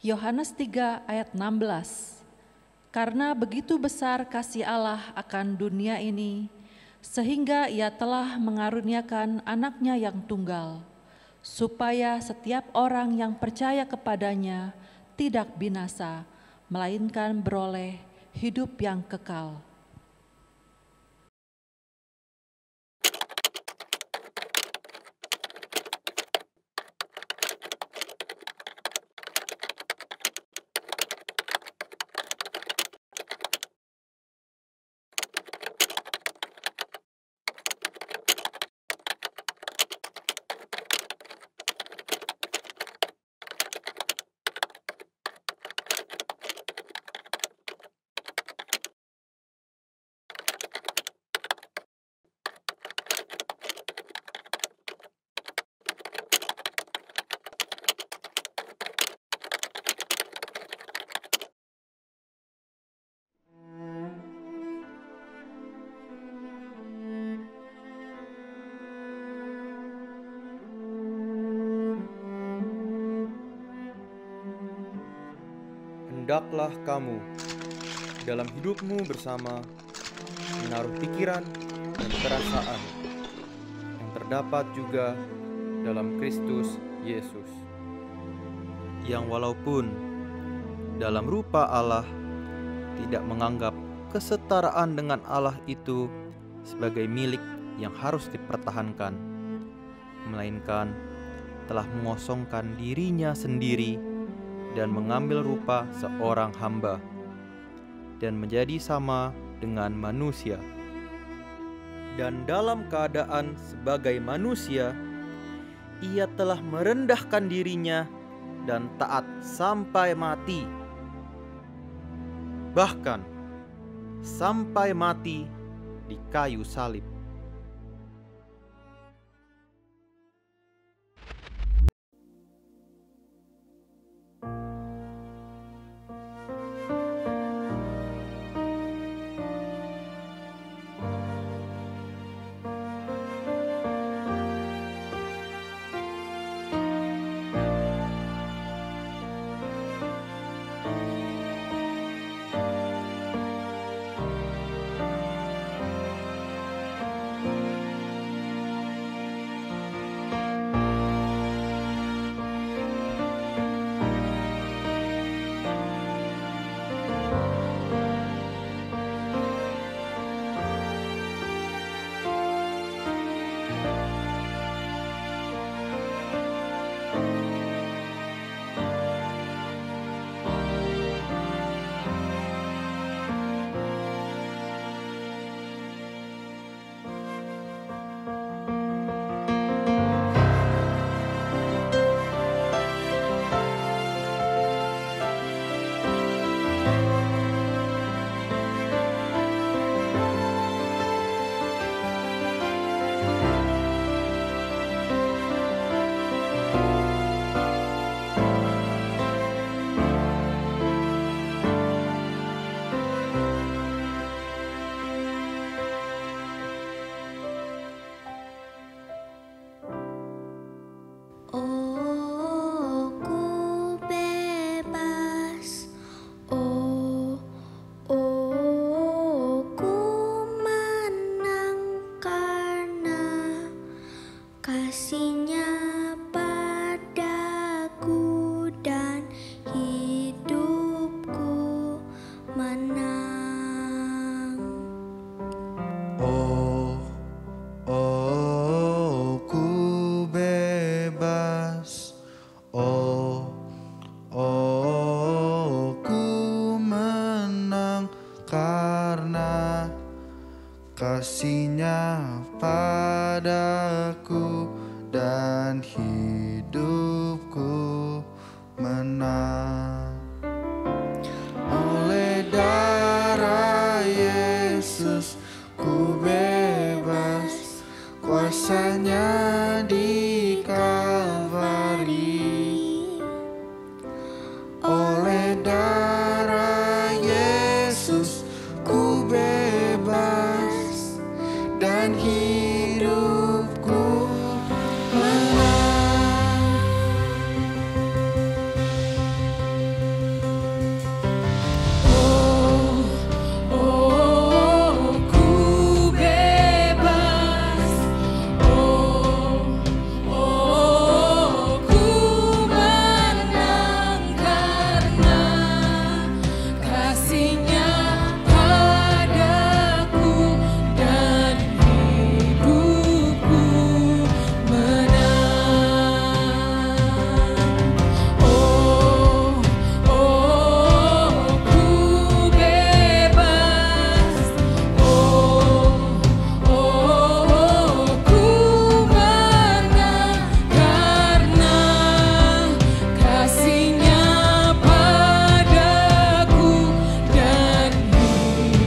Yohanes 3 ayat 16. Karena begitu besar kasih Allah akan dunia ini, sehingga Ia telah mengaruniakan anaknya yang tunggal, supaya setiap orang yang percaya kepadanya tidak binasa, melainkan beroleh hidup yang kekal. Hendaklah kamu dalam hidupmu bersama menaruh pikiran dan perasaan yang terdapat juga dalam Kristus Yesus, yang walaupun dalam rupa Allah tidak menganggap kesetaraan dengan Allah itu sebagai milik yang harus dipertahankan, melainkan telah mengosongkan dirinya sendiri dan mengambil rupa seorang hamba, dan menjadi sama dengan manusia. Dan dalam keadaan sebagai manusia, Ia telah merendahkan dirinya dan taat sampai mati, bahkan sampai mati di kayu salib. kasih-Nya padaku dan hidupku menang. Oleh darah Yesus ku bebas, kuasa-Nya di Kalvari. Oleh darah Yesus ku bebas dan hidupku menang. Oh, oh, ku bebas. Oh, oh, ku menang karena kasih-Nya padaku dan hidupku menang. Oh, oh, ku bebas. Oh, oh, ku menang karena kasih-Nya padaku dan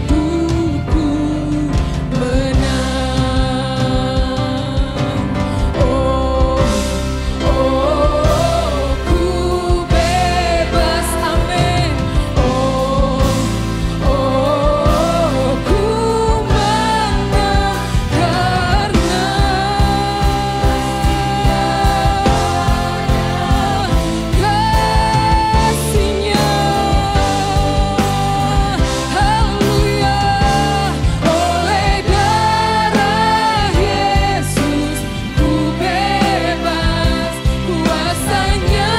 hidupku menang. Oh, oh, ku bebas, amin. Oh, oh, ku menang karena kasih-Nya. Haleluya. Oleh darah Yesus ku bebas, kuasa-Nya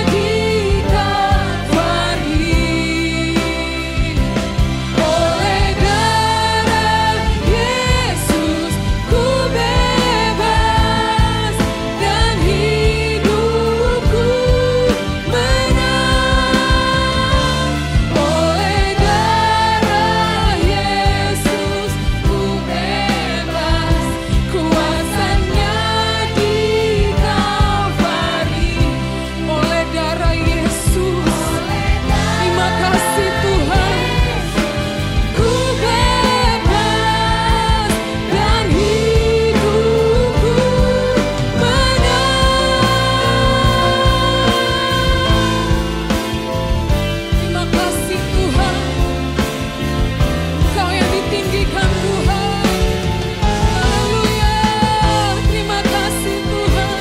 di Kalvari. Oleh darah Yesus ku bebas dan hidupku menang. Oleh darah Yesus ku bebas, kuasa-Nya di Kalvari. Oleh darah Yesus, terima kasih Tuhan. Ku bebas dan hidupku menang. Terima kasih Tuhan, Engkau yang ditinggikan Tuhan. Haleluya, terima kasih Tuhan.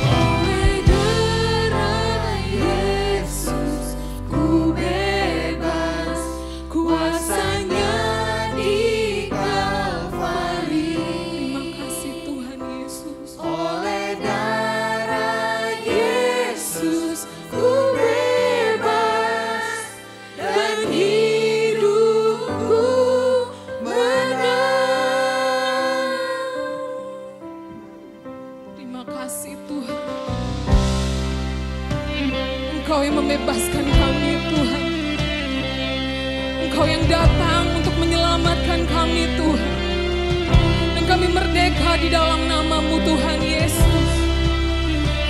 Oleh darah Yesus ku bebas, kuasa-Nya di Kalvari. Terima kasih Tuhan Yesus. Oleh darah Yesus ku bebas dan hidupku menang. Terima kasih Tuhan. Engkau yang membebaskan kami Tuhan. Engkau yang datang untuk menyelamatkan kami Tuhan. Dan kami merdeka di dalam nama-Mu Tuhan Yesus.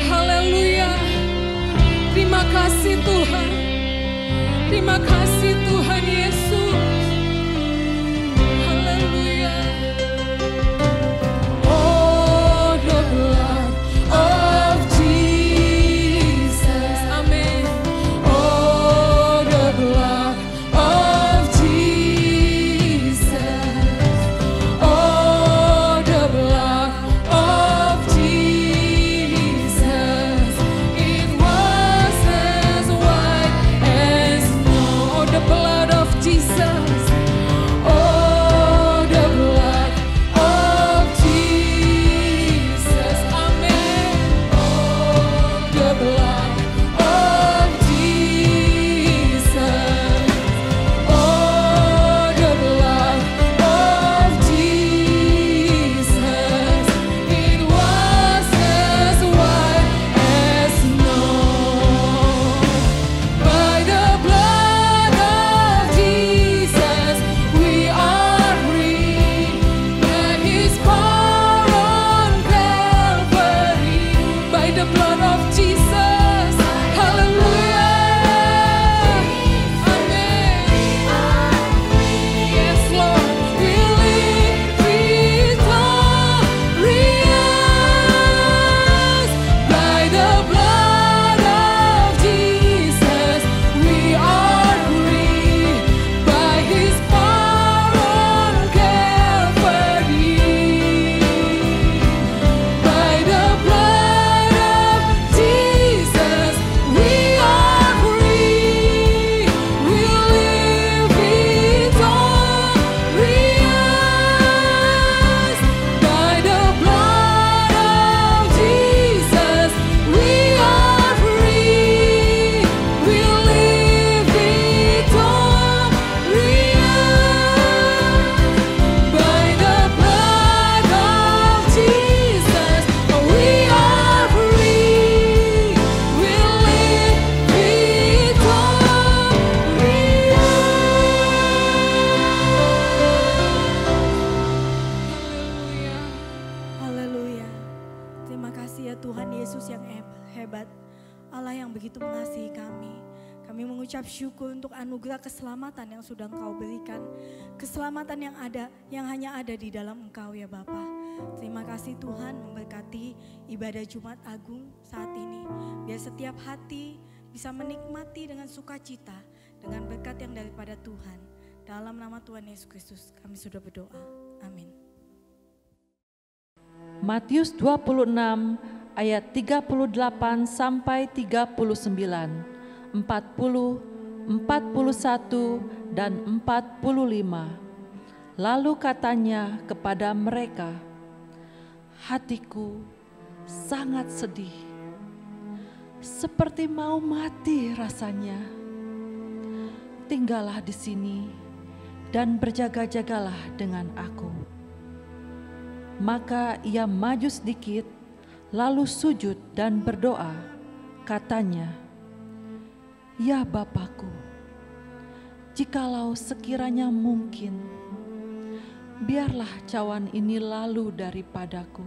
Haleluya. Terima kasih Tuhan. Terima kasih Tuhan Yesus. Haleluya. Oh, the blood of Jesus. Amen. Oh, the blood of Jesus. Oh, the blood of Jesus. It was as white as snow. Oh, the blood of Jesus. Oh, the blood of Jesus. Amen. Oh, the blood of Jesus. Oh, the blood of Jesus. begitu mengasihi kami. Kami mengucap syukur untuk anugerah keselamatan yang sudah Engkau berikan. Keselamatan yang hanya ada di dalam Engkau ya Bapa. Terima kasih Tuhan memberkati ibadah Jumat Agung saat ini. Biar setiap hati bisa menikmati dengan sukacita, dengan berkat yang daripada Tuhan. Dalam nama Tuhan Yesus Kristus kami sudah berdoa. Amin. Matius 26 ayat 38 sampai 39. 40, 41, dan 45. Lalu katanya kepada mereka, hatiku sangat sedih, seperti mau mati rasanya. Tinggallah di sini dan berjaga-jagalah dengan aku. Maka ia maju sedikit, lalu sujud dan berdoa, katanya, ya Bapakku, jikalau sekiranya mungkin, biarlah cawan ini lalu daripadaku.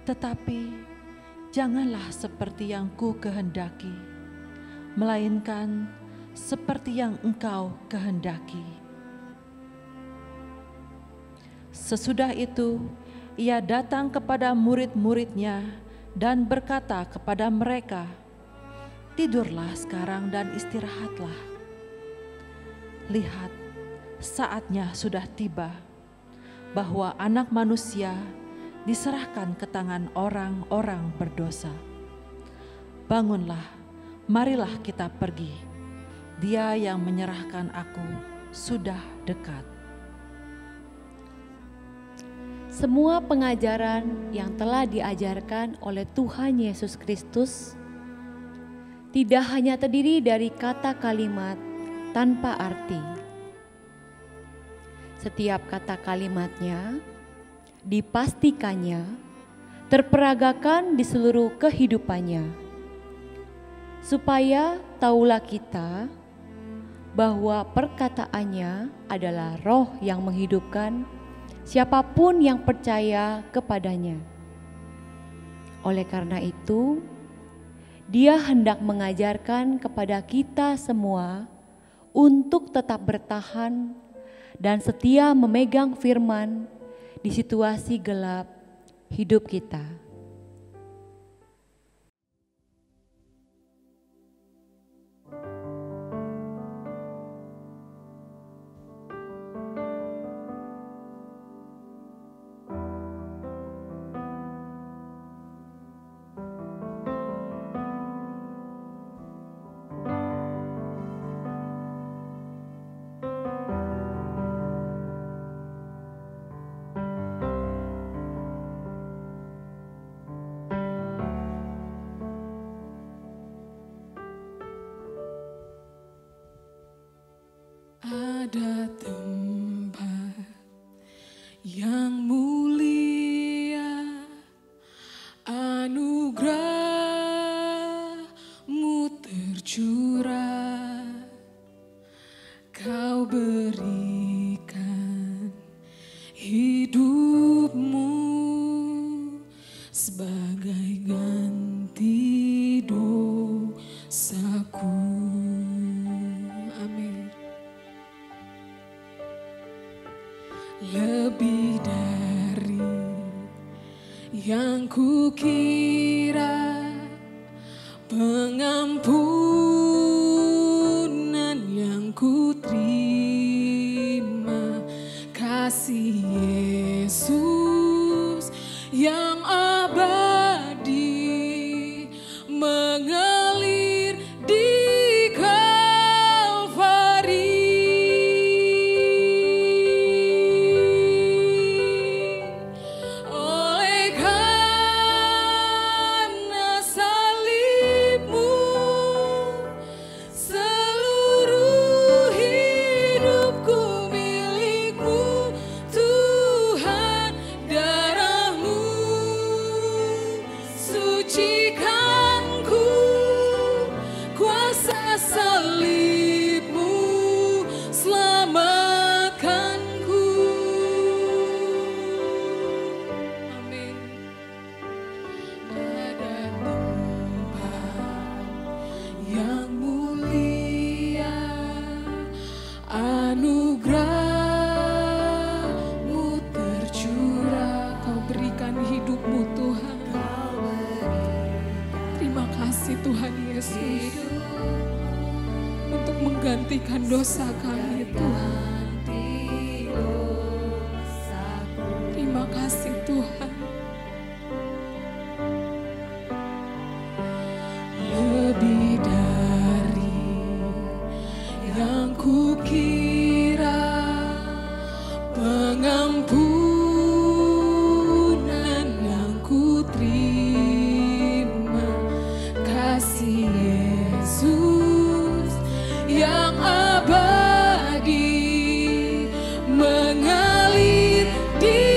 Tetapi janganlah seperti yang ku kehendaki, melainkan seperti yang Engkau kehendaki. Sesudah itu, ia datang kepada murid-muridnya dan berkata kepada mereka, tidurlah sekarang dan istirahatlah. Lihat, saatnya sudah tiba bahwa Anak Manusia diserahkan ke tangan orang-orang berdosa. Bangunlah, marilah kita pergi. Dia yang menyerahkan aku sudah dekat. Semua pengajaran yang telah diajarkan oleh Tuhan Yesus Kristus tidak hanya terdiri dari kata kalimat tanpa arti. Setiap kata kalimatnya dipastikannya terperagakan di seluruh kehidupannya, supaya taulah kita bahwa perkataannya adalah roh yang menghidupkan siapapun yang percaya kepadanya. Oleh karena itu, Dia hendak mengajarkan kepada kita semua untuk tetap bertahan dan setia memegang firman di situasi gelap hidup kita. Ada tempat yang mulia, anugerah-Mu tercurah, Kau berikan hidup-Mu sebagai ganti dosaku. Amin. Lebih dari yang kukira, pengampunan yang kuterima, kasih Yesus yang abadi mengalir di Kalvari. Milikmu Tuhan, darah-Mu dosa kami Tuhan. Terima kasih Tuhan. Lebih dari yang kukira, pengampunan yang kuterima, kasih Yesus yang abadi mengalir di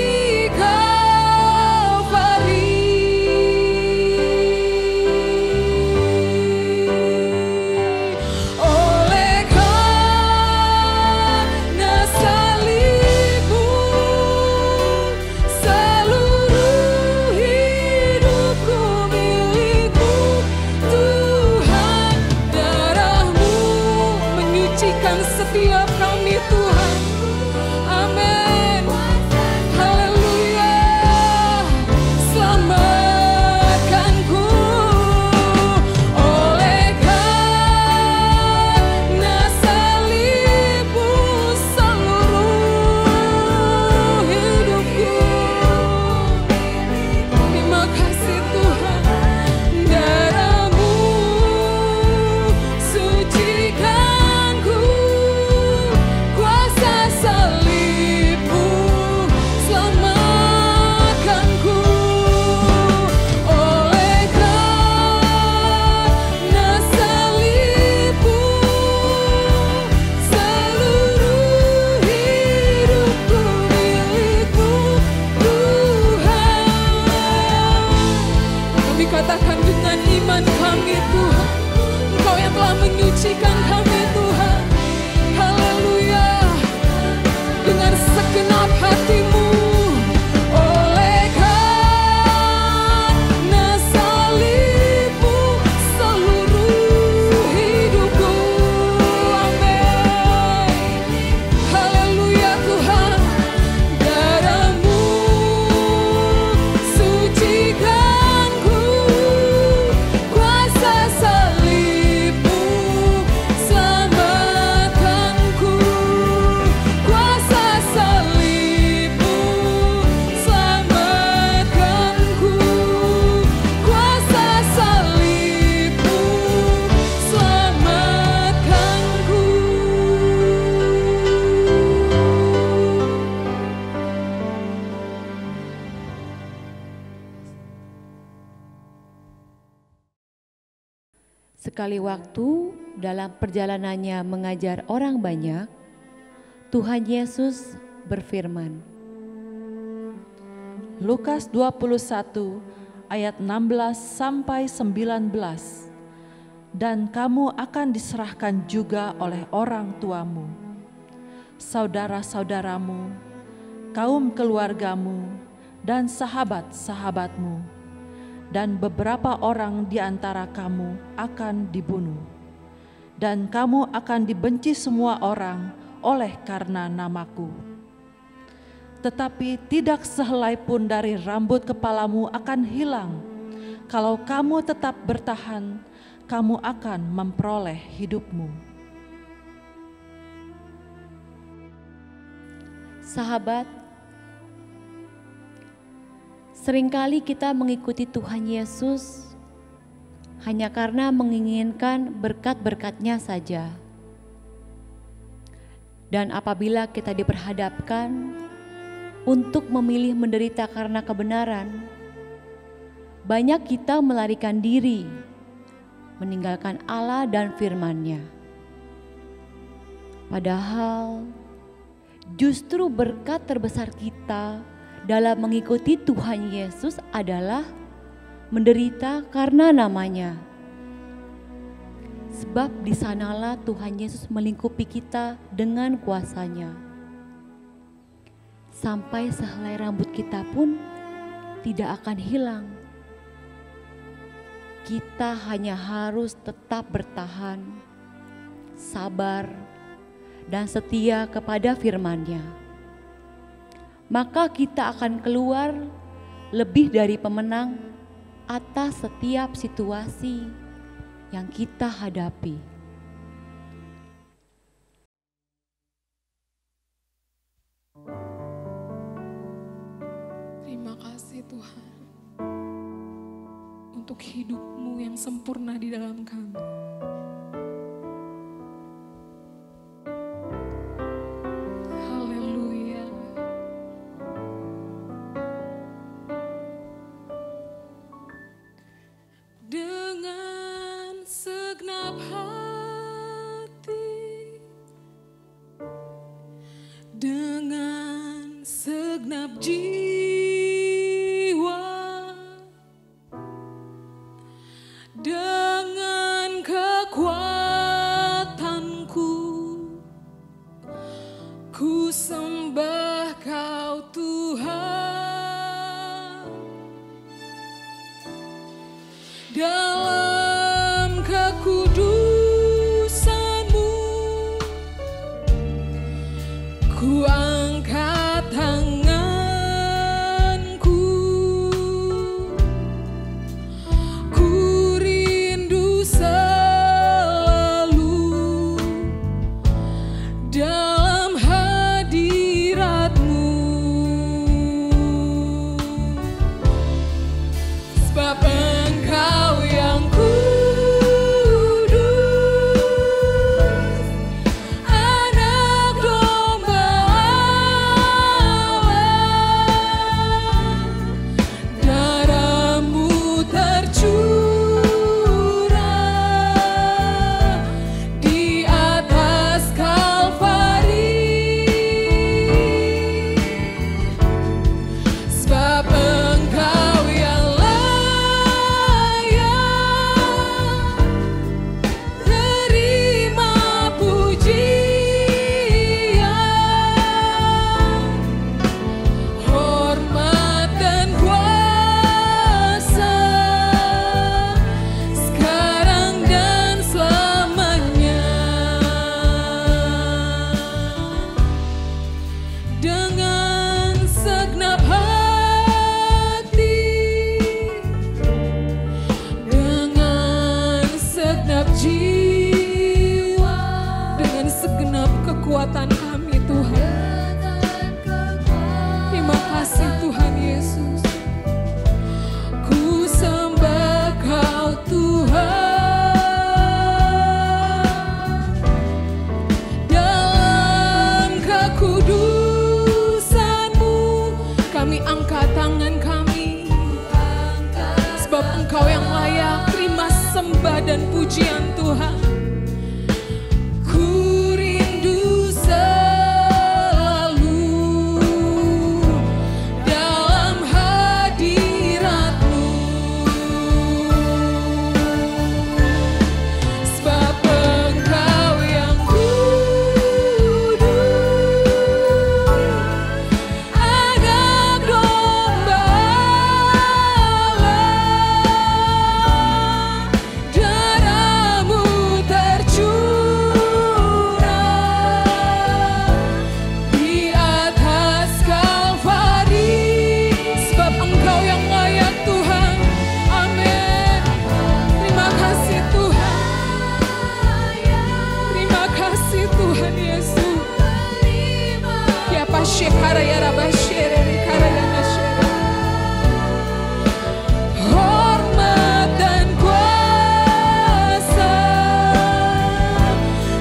setiap kami Tuhan. Amin. Haleluya. Selamatkanku oleh karena salib-Mu seluruh hidupku. Terima kasih Tuhan. Darah-Mu sucikanku. Katakan dengan iman kami Tuhan, Engkau yang telah menyucikan kami Tuhan. Haleluya. Dengan segenap hati-Mu, oleh karena salib-Mu seluruh hidupku. Amin. Haleluya Tuhan. Darah-Mu sucikan Sekali waktu dalam perjalanannya mengajar orang banyak, Tuhan Yesus berfirman. Lukas 21 ayat 16 sampai 19. Dan kamu akan diserahkan juga oleh orang tuamu, saudara-saudaramu, kaum keluargamu, dan sahabat-sahabatmu. Dan beberapa orang di antara kamu akan dibunuh. Dan kamu akan dibenci semua orang oleh karena namaku. Tetapi tidak sehelai pun dari rambut kepalamu akan hilang. Kalau kamu tetap bertahan, kamu akan memperoleh hidupmu. Sahabat, seringkali kita mengikuti Tuhan Yesus hanya karena menginginkan berkat-berkat-Nya saja. Dan apabila kita diperhadapkan untuk memilih menderita karena kebenaran, banyak kita melarikan diri, meninggalkan Allah dan firman-Nya. Padahal justru berkat terbesar kita dalam mengikuti Tuhan Yesus adalah menderita karena namanya. Sebab di sanalah Tuhan Yesus melingkupi kita dengan kuasa-Nya. Sampai sehelai rambut kita pun tidak akan hilang. Kita hanya harus tetap bertahan, sabar, dan setia kepada firman-Nya. Maka kita akan keluar lebih dari pemenang atas setiap situasi yang kita hadapi. kasih Tuhan untuk hidup-Mu yang sempurna di dalam kami. Haleluya. Dengan segenap hati, dengan segenap jiwa, dengan kekuatanku, ku sembah Kau Tuhan. Dalam kekudusan-Mu, ku angkat tanganku, ku rindu selalu dalam hadirat-Mu. Sebab Engkau yang kekuatan kami Tuhan. Terima kasih Tuhan Yesus. Ku sembah Kau Tuhan. Dalam kekudusan-Mu kami angkat tangan kami. Sebab Engkau yang layak terima sembah dan pujian Tuhan. Hormat dan kuasa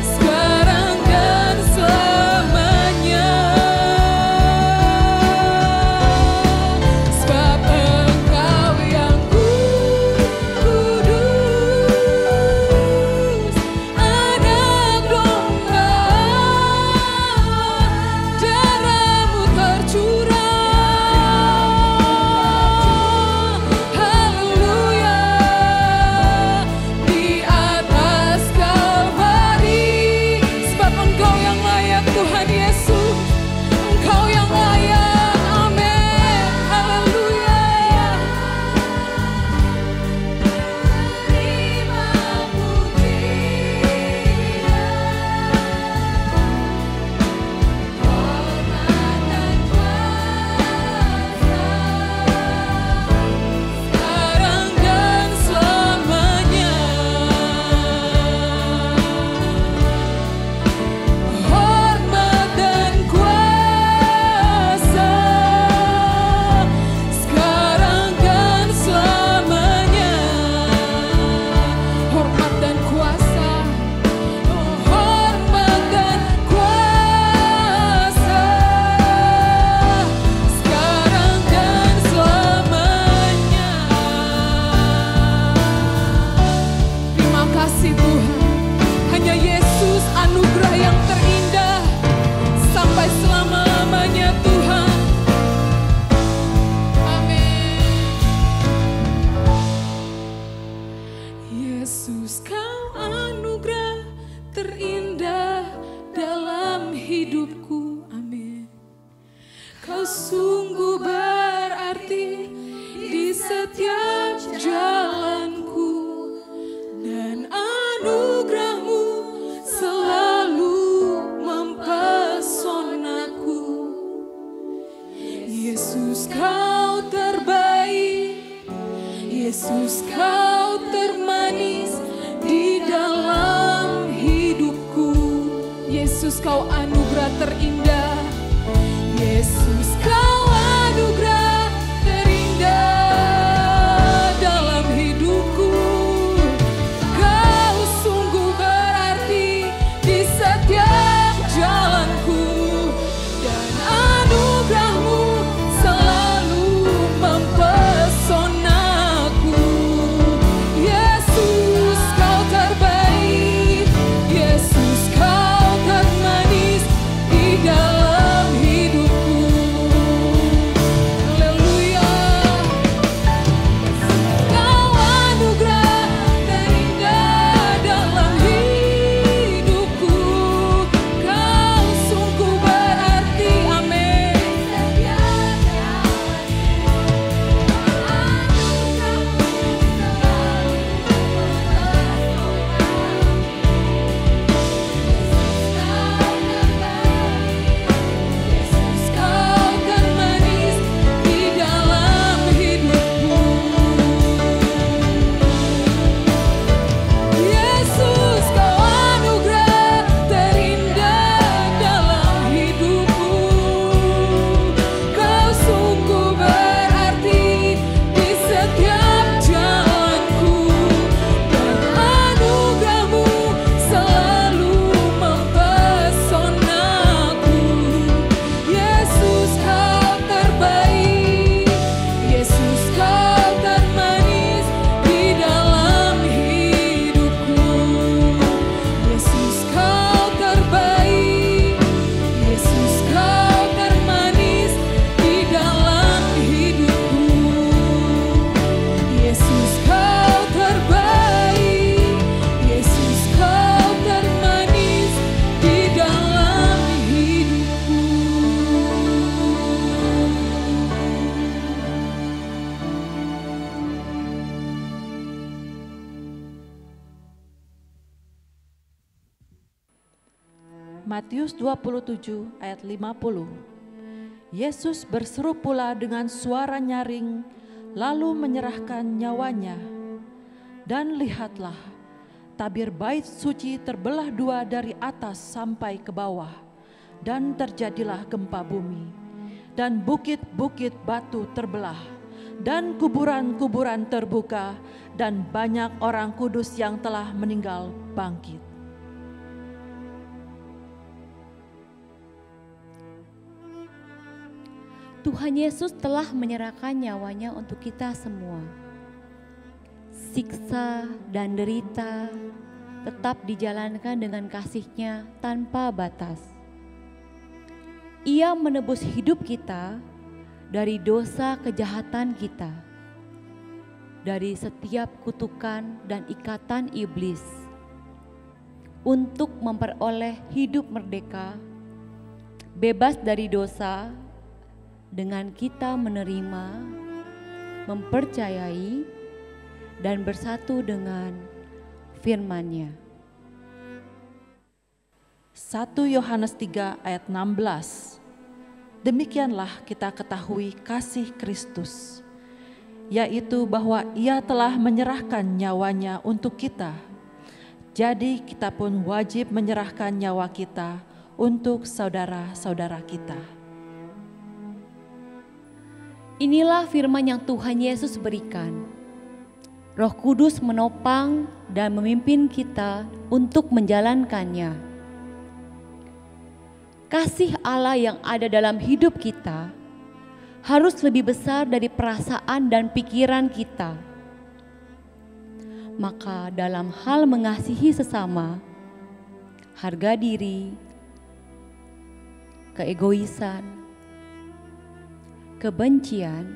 sekarang dan selamanya. Sebab Engkau yang kudus, Anak Domba, darah-Mu hidupku. Amin. Kau sungguh berarti di setiap jalanku, dan anugerahmu selalu mempesonaku. Yesus, kau terbaik, Yesus, kau termanis di dalam hidupku. Yesus, kau anugerah terindah. Yesus, kau anugerah terindah dalam hidupku. Kau sungguh berarti di setiap jalanku, dan anugerahmu selalu mempesonaku. Yesus, kau terbaik, Yesus, kau termanis di dalam hidupku. Haleluya. Kau anugerah terindah dalam hidupku. Kau sungguh berarti, amin. Yesus, kau termanis di dalam hidupku. Yesus, kau anugerah terindah dalam hidupku. Kau sungguh berarti di setiap jalanku, dan anugerahmu selalu mempesonaku. Yesus, kau terbaik, Yesus, kau termanis di dalam hidupku. Yesus, kau terbaik, Yesus, kau termanis di dalam hidupku. Yesus, kau terbaik, Yesus, kau termanis di dalam hidupku. Matius 27 ayat 50. Yesus berseru pula dengan suara nyaring, lalu menyerahkan nyawanya. Dan lihatlah, tabir bait suci terbelah dua dari atas sampai ke bawah, dan terjadilah gempa bumi, dan bukit-bukit batu terbelah, dan kuburan-kuburan terbuka, dan banyak orang kudus yang telah meninggal bangkit. Tuhan Yesus telah menyerahkan nyawanya untuk kita semua. Siksa dan derita tetap dijalankan dengan kasih-Nya tanpa batas. Ia menebus hidup kita dari dosa kejahatan kita, dari setiap kutukan dan ikatan iblis, untuk memperoleh hidup merdeka, bebas dari dosa, dengan kita menerima, mempercayai, dan bersatu dengan firman-Nya. 1 Yohanes 3 ayat 16. Demikianlah kita ketahui kasih Kristus, yaitu bahwa Ia telah menyerahkan nyawanya untuk kita. Jadi kita pun wajib menyerahkan nyawa kita untuk saudara-saudara kita. Inilah firman yang Tuhan Yesus berikan. Roh Kudus menopang dan memimpin kita untuk menjalankannya. Kasih Allah yang ada dalam hidup kita harus lebih besar dari perasaan dan pikiran kita. Maka dalam hal mengasihi sesama, harga diri, keegoisan, kebencian,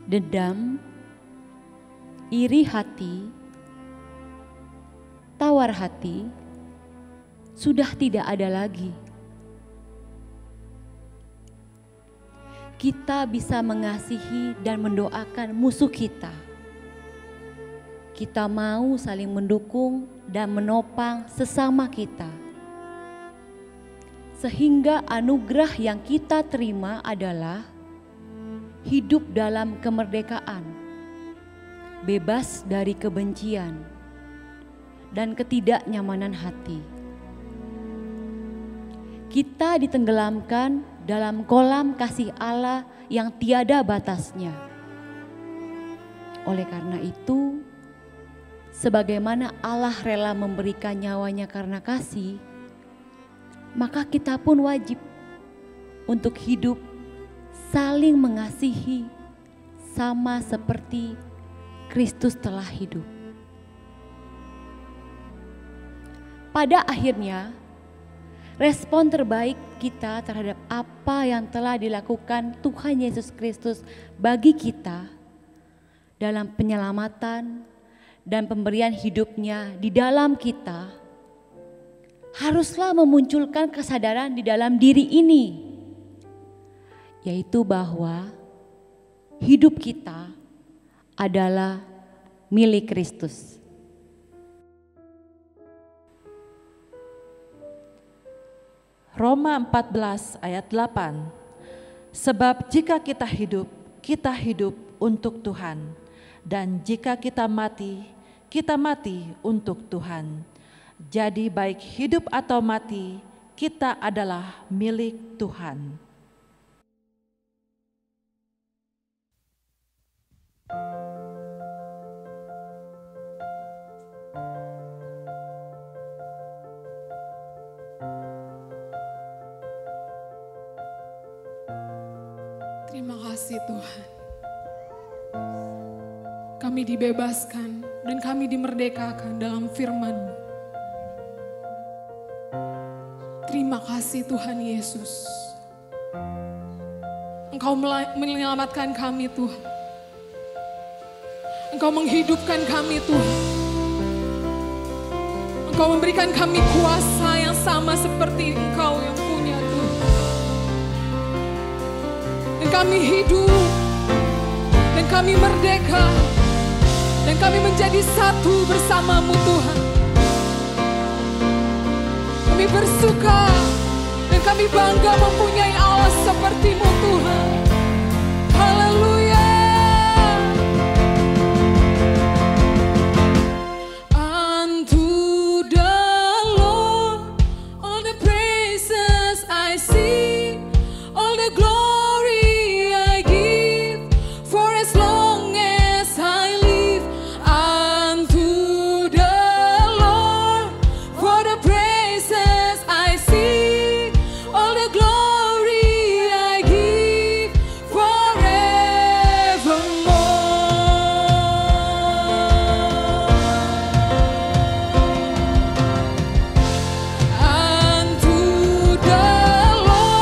dendam, iri hati, tawar hati, sudah tidak ada lagi. Kita bisa mengasihi dan mendoakan musuh kita. Kita mau saling mendukung dan menopang sesama kita. Sehingga anugerah yang kita terima adalah hidup dalam kemerdekaan, bebas dari kebencian dan ketidaknyamanan hati. Kita ditenggelamkan dalam kolam kasih Allah yang tiada batasnya. Oleh karena itu, sebagaimana Allah rela memberikan nyawanya karena kasih, maka kita pun wajib untuk hidup saling mengasihi sama seperti Kristus telah hidup. Pada akhirnya, respon terbaik kita terhadap apa yang telah dilakukan Tuhan Yesus Kristus bagi kita dalam penyelamatan dan pemberian hidupnya di dalam kita haruslah memunculkan kesadaran di dalam diri ini, yaitu bahwa hidup kita adalah milik Kristus. Roma 14 ayat 8. Sebab jika kita hidup untuk Tuhan, dan jika kita mati untuk Tuhan. Jadi baik hidup atau mati, kita adalah milik Tuhan. Terima kasih Tuhan. Kami dibebaskan dan kami dimerdekakan dalam firman-Mu. Terima kasih Tuhan Yesus. Engkau menyelamatkan kami Tuhan. Engkau menghidupkan kami Tuhan. Engkau memberikan kami kuasa yang sama seperti Engkau yang punya Tuhan. Dan kami hidup, dan kami merdeka, dan kami menjadi satu bersama-Mu Tuhan. Kami bersuka dan kami bangga mempunyai Allah seperti-Mu Tuhan. Haleluya. Unto the Lord all the praises I sing, all the glory I give, for as long as I live. Unto the Lord for the praises I sing, all the glory I give forevermore. Unto the Lord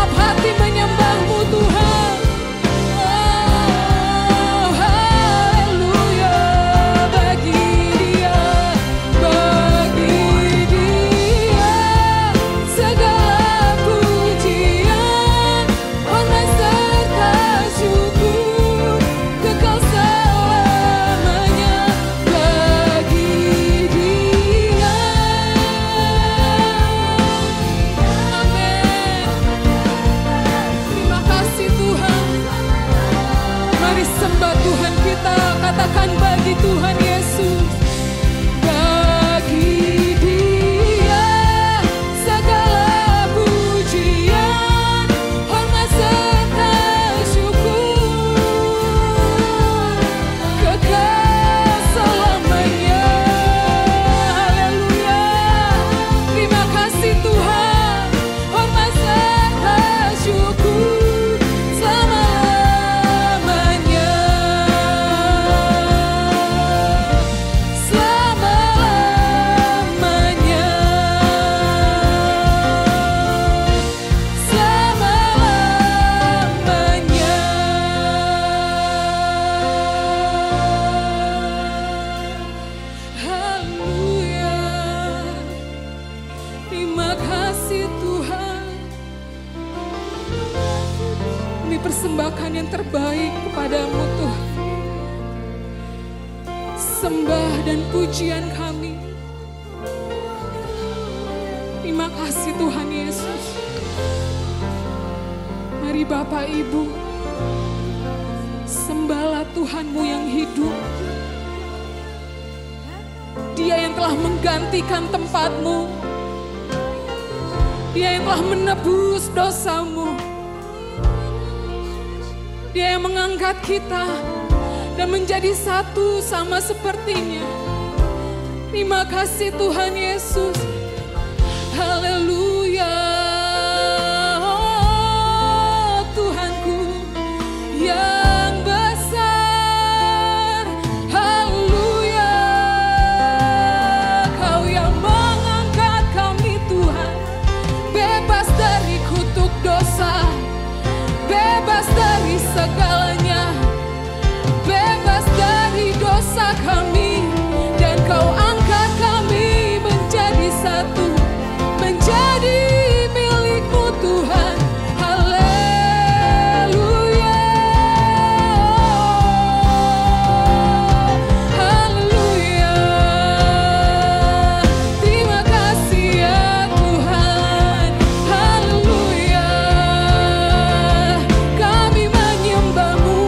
segenap hati menyembah-Mu Tuhan. Oh, haleluya. Bagi Dia segala pujian, hormat serta syukur kekal selamanya. Bagi Dia. Amin. Terima kasih Tuhan. Mari sembah Tuhan kita, katakan bagi Tuhan Yesus. Bagi Dia segala pujian, hormat serta syukur kekal selamanya. Haleluya. Terima kasih Tuhan. Hormat serta syukur selama-lamanya. Selama-lamanya. Selama-lamanya. Haleluya. Terima kasih Tuhan. Kami persembahkan yang terbaik kepadamu Tuhan. Sembah dan pujian kami. Terima kasih Tuhan Yesus. Mari Bapak Ibu, sembahlah Tuhanmu yang hidup. Dia yang telah menggantikan tempatmu. Dia yang telah menebus dosamu. Dia yang mengangkat kita dan menjadi satu sama sepertinya. Terima kasih Tuhan Yesus. Haleluya. Oh, Tuhanku yang besar. Haleluya. Kau yang mengangkat kami Tuhan, bebas dari kutuk dosa, bebas dari segalanya, bebas dari dosa kami, dan Kau angkat kami menjadi satu, menjadi milik-Mu Tuhan. Haleluya. Haleluya. Terima kasih ya Tuhan. Haleluya. Kami menyembah-Mu.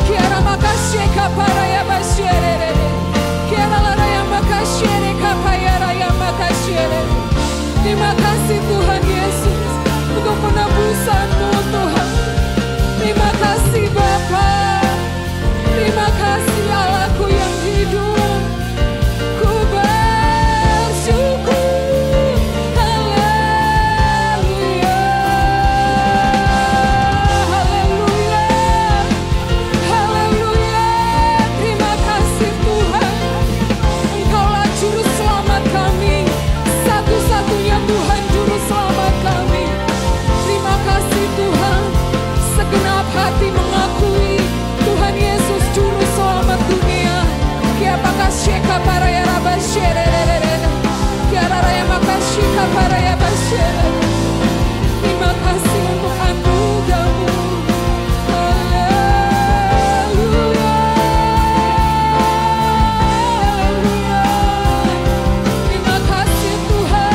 Kiara makasih kaparaya basyere. Kiara laraya makasih kapayara makasih. Terima kasih Tuhan Yesus untuk penebusan-Mu Tuhan. Terima kasih Bapa. Terima kasih Allahku yang hidup. Ku bersyukur. Haleluya. Haleluya. Haleluya. Terima kasih Tuhan. Engkaulah juru selamat kami. Satu-satunya Tuhan juru selamat kami. Terima kasih Tuhan. Segenap hati mengakui Tuhan Yesus juru selamat dunia. Kiapa kasih kaparaya rabasyere. Kiara raya makasih kaparaya basyere. Terima kasih untuk anugerah-Mu. Haleluya. Terima kasih Tuhan.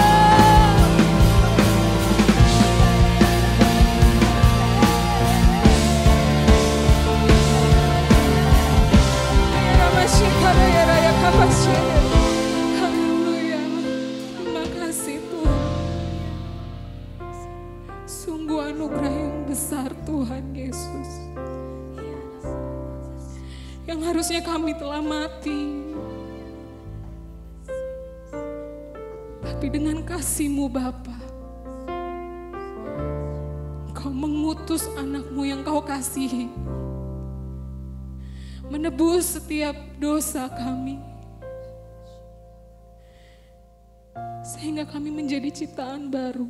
Haleluya. Terima kasih Tuhan. Sungguh anugerah yang besar Tuhan Yesus, yang harusnya kami telah mati, tapi dengan kasih-Mu Bapa, Kau mengutus anak-Mu yang Kau kasihi, menebus setiap dosa kami, sehingga kami menjadi ciptaan baru.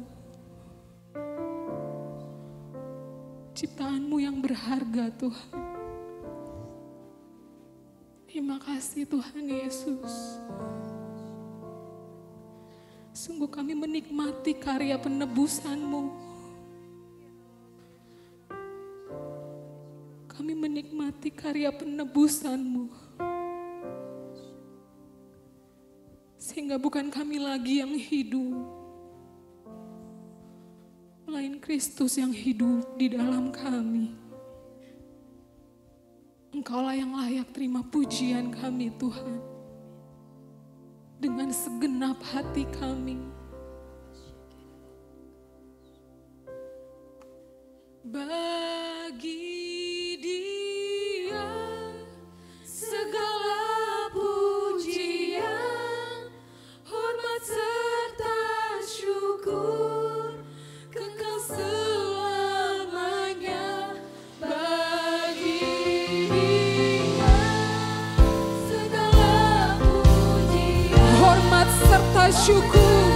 ciptaan-Mu yang berharga Tuhan. Terima kasih Tuhan Yesus. Sungguh kami menikmati karya penebusan-Mu. Kami menikmati karya penebusan-Mu. Sehingga bukan kami lagi yang hidup, melainkan Kristus yang hidup di dalam kami. Engkaulah yang layak terima pujian kami Tuhan. Dengan segenap hati kami. Bagi Dia segala pujian, hormat serta syukur kekal selamanya. Bagi Dia segala pujian, hormat serta syukur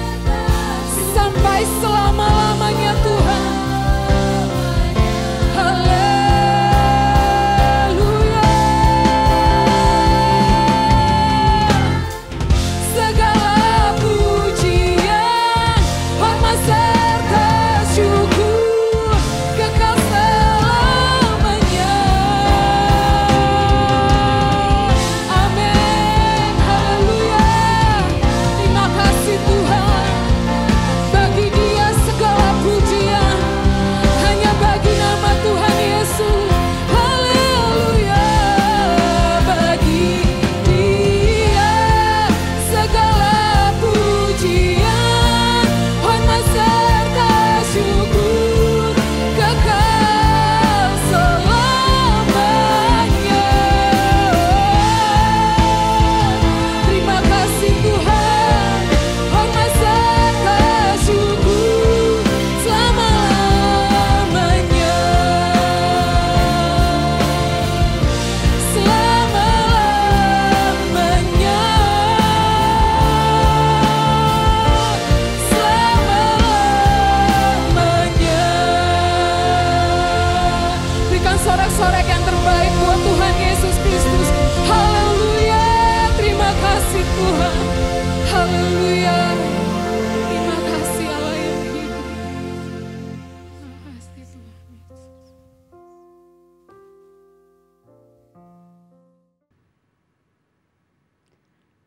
sampai selama-lamanya Tuhan. Sorak-sorak yang terbaik buat Tuhan Yesus Kristus. Haleluya, terima kasih Tuhan. Haleluya, terima kasih Allah yang hidup. Terima kasih Tuhan Yesus.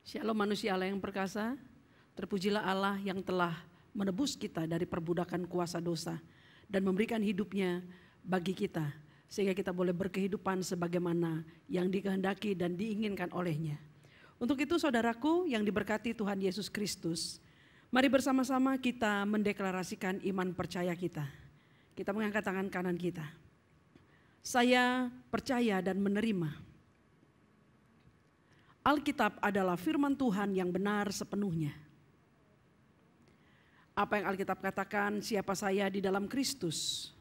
Shalom manusia Allah yang perkasa, terpujilah Allah yang telah menebus kita dari perbudakan kuasa dosa dan memberikan hidupnya bagi kita, sehingga kita boleh berkehidupan sebagaimana yang dikehendaki dan diinginkan olehnya. Untuk itu saudaraku yang diberkati Tuhan Yesus Kristus, mari bersama-sama kita mendeklarasikan iman percaya kita. Kita mengangkat tangan kanan kita. Saya percaya dan menerima Alkitab adalah firman Tuhan yang benar sepenuhnya. Apa yang Alkitab katakan, siapa saya di dalam Kristus,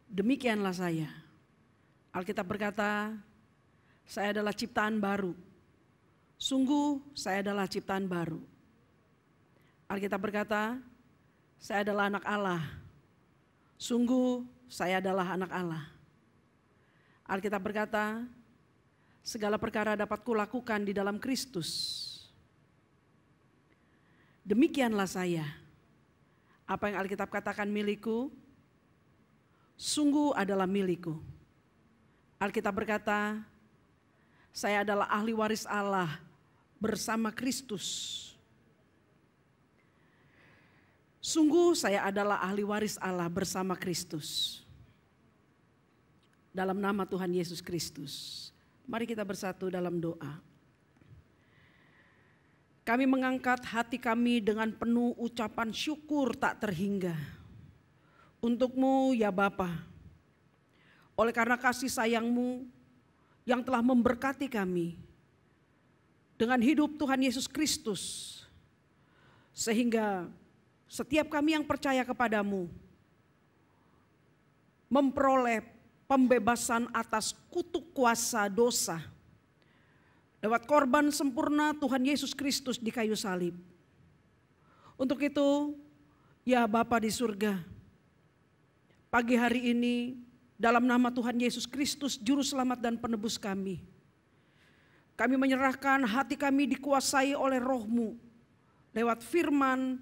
demikianlah saya. Alkitab berkata, saya adalah ciptaan baru. Sungguh saya adalah ciptaan baru. Alkitab berkata, saya adalah anak Allah. Sungguh saya adalah anak Allah. Alkitab berkata, segala perkara dapat kulakukan di dalam Kristus. Demikianlah saya. Apa yang Alkitab katakan milikku, sungguh adalah milikku. Alkitab berkata, saya adalah ahli waris Allah bersama Kristus. Sungguh saya adalah ahli waris Allah bersama Kristus. Dalam nama Tuhan Yesus Kristus, mari kita bersatu dalam doa. Kami mengangkat hati kami dengan penuh ucapan syukur tak terhingga. Untuk-Mu ya Bapa, oleh karena kasih sayang-Mu yang telah memberkati kami dengan hidup Tuhan Yesus Kristus, sehingga setiap kami yang percaya kepada-Mu memperoleh pembebasan atas kutuk kuasa dosa lewat korban sempurna Tuhan Yesus Kristus di kayu salib. Untuk itu, ya Bapa di surga, pagi hari ini dalam nama Tuhan Yesus Kristus, Juru Selamat dan Penebus kami. Kami menyerahkan hati kami dikuasai oleh Roh-Mu lewat firman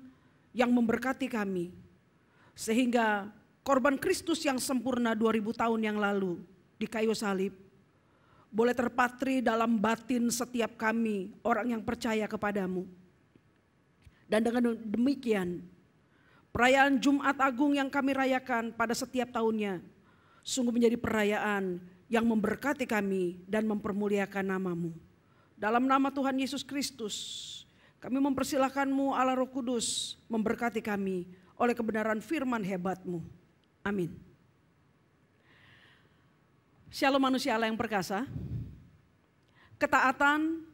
yang memberkati kami. Sehingga korban Kristus yang sempurna 2000 tahun yang lalu di kayu salib boleh terpatri dalam batin setiap kami, orang yang percaya kepadamu. Dan dengan demikian, perayaan Jumat Agung yang kami rayakan pada setiap tahunnya sungguh menjadi perayaan yang memberkati kami dan mempermuliakan nama-Mu. Dalam nama Tuhan Yesus Kristus, kami mempersilahkan-Mu Allah Roh Kudus memberkati kami oleh kebenaran firman hebat-Mu. Amin. Shalom manusia Allah yang perkasa. Ketaatan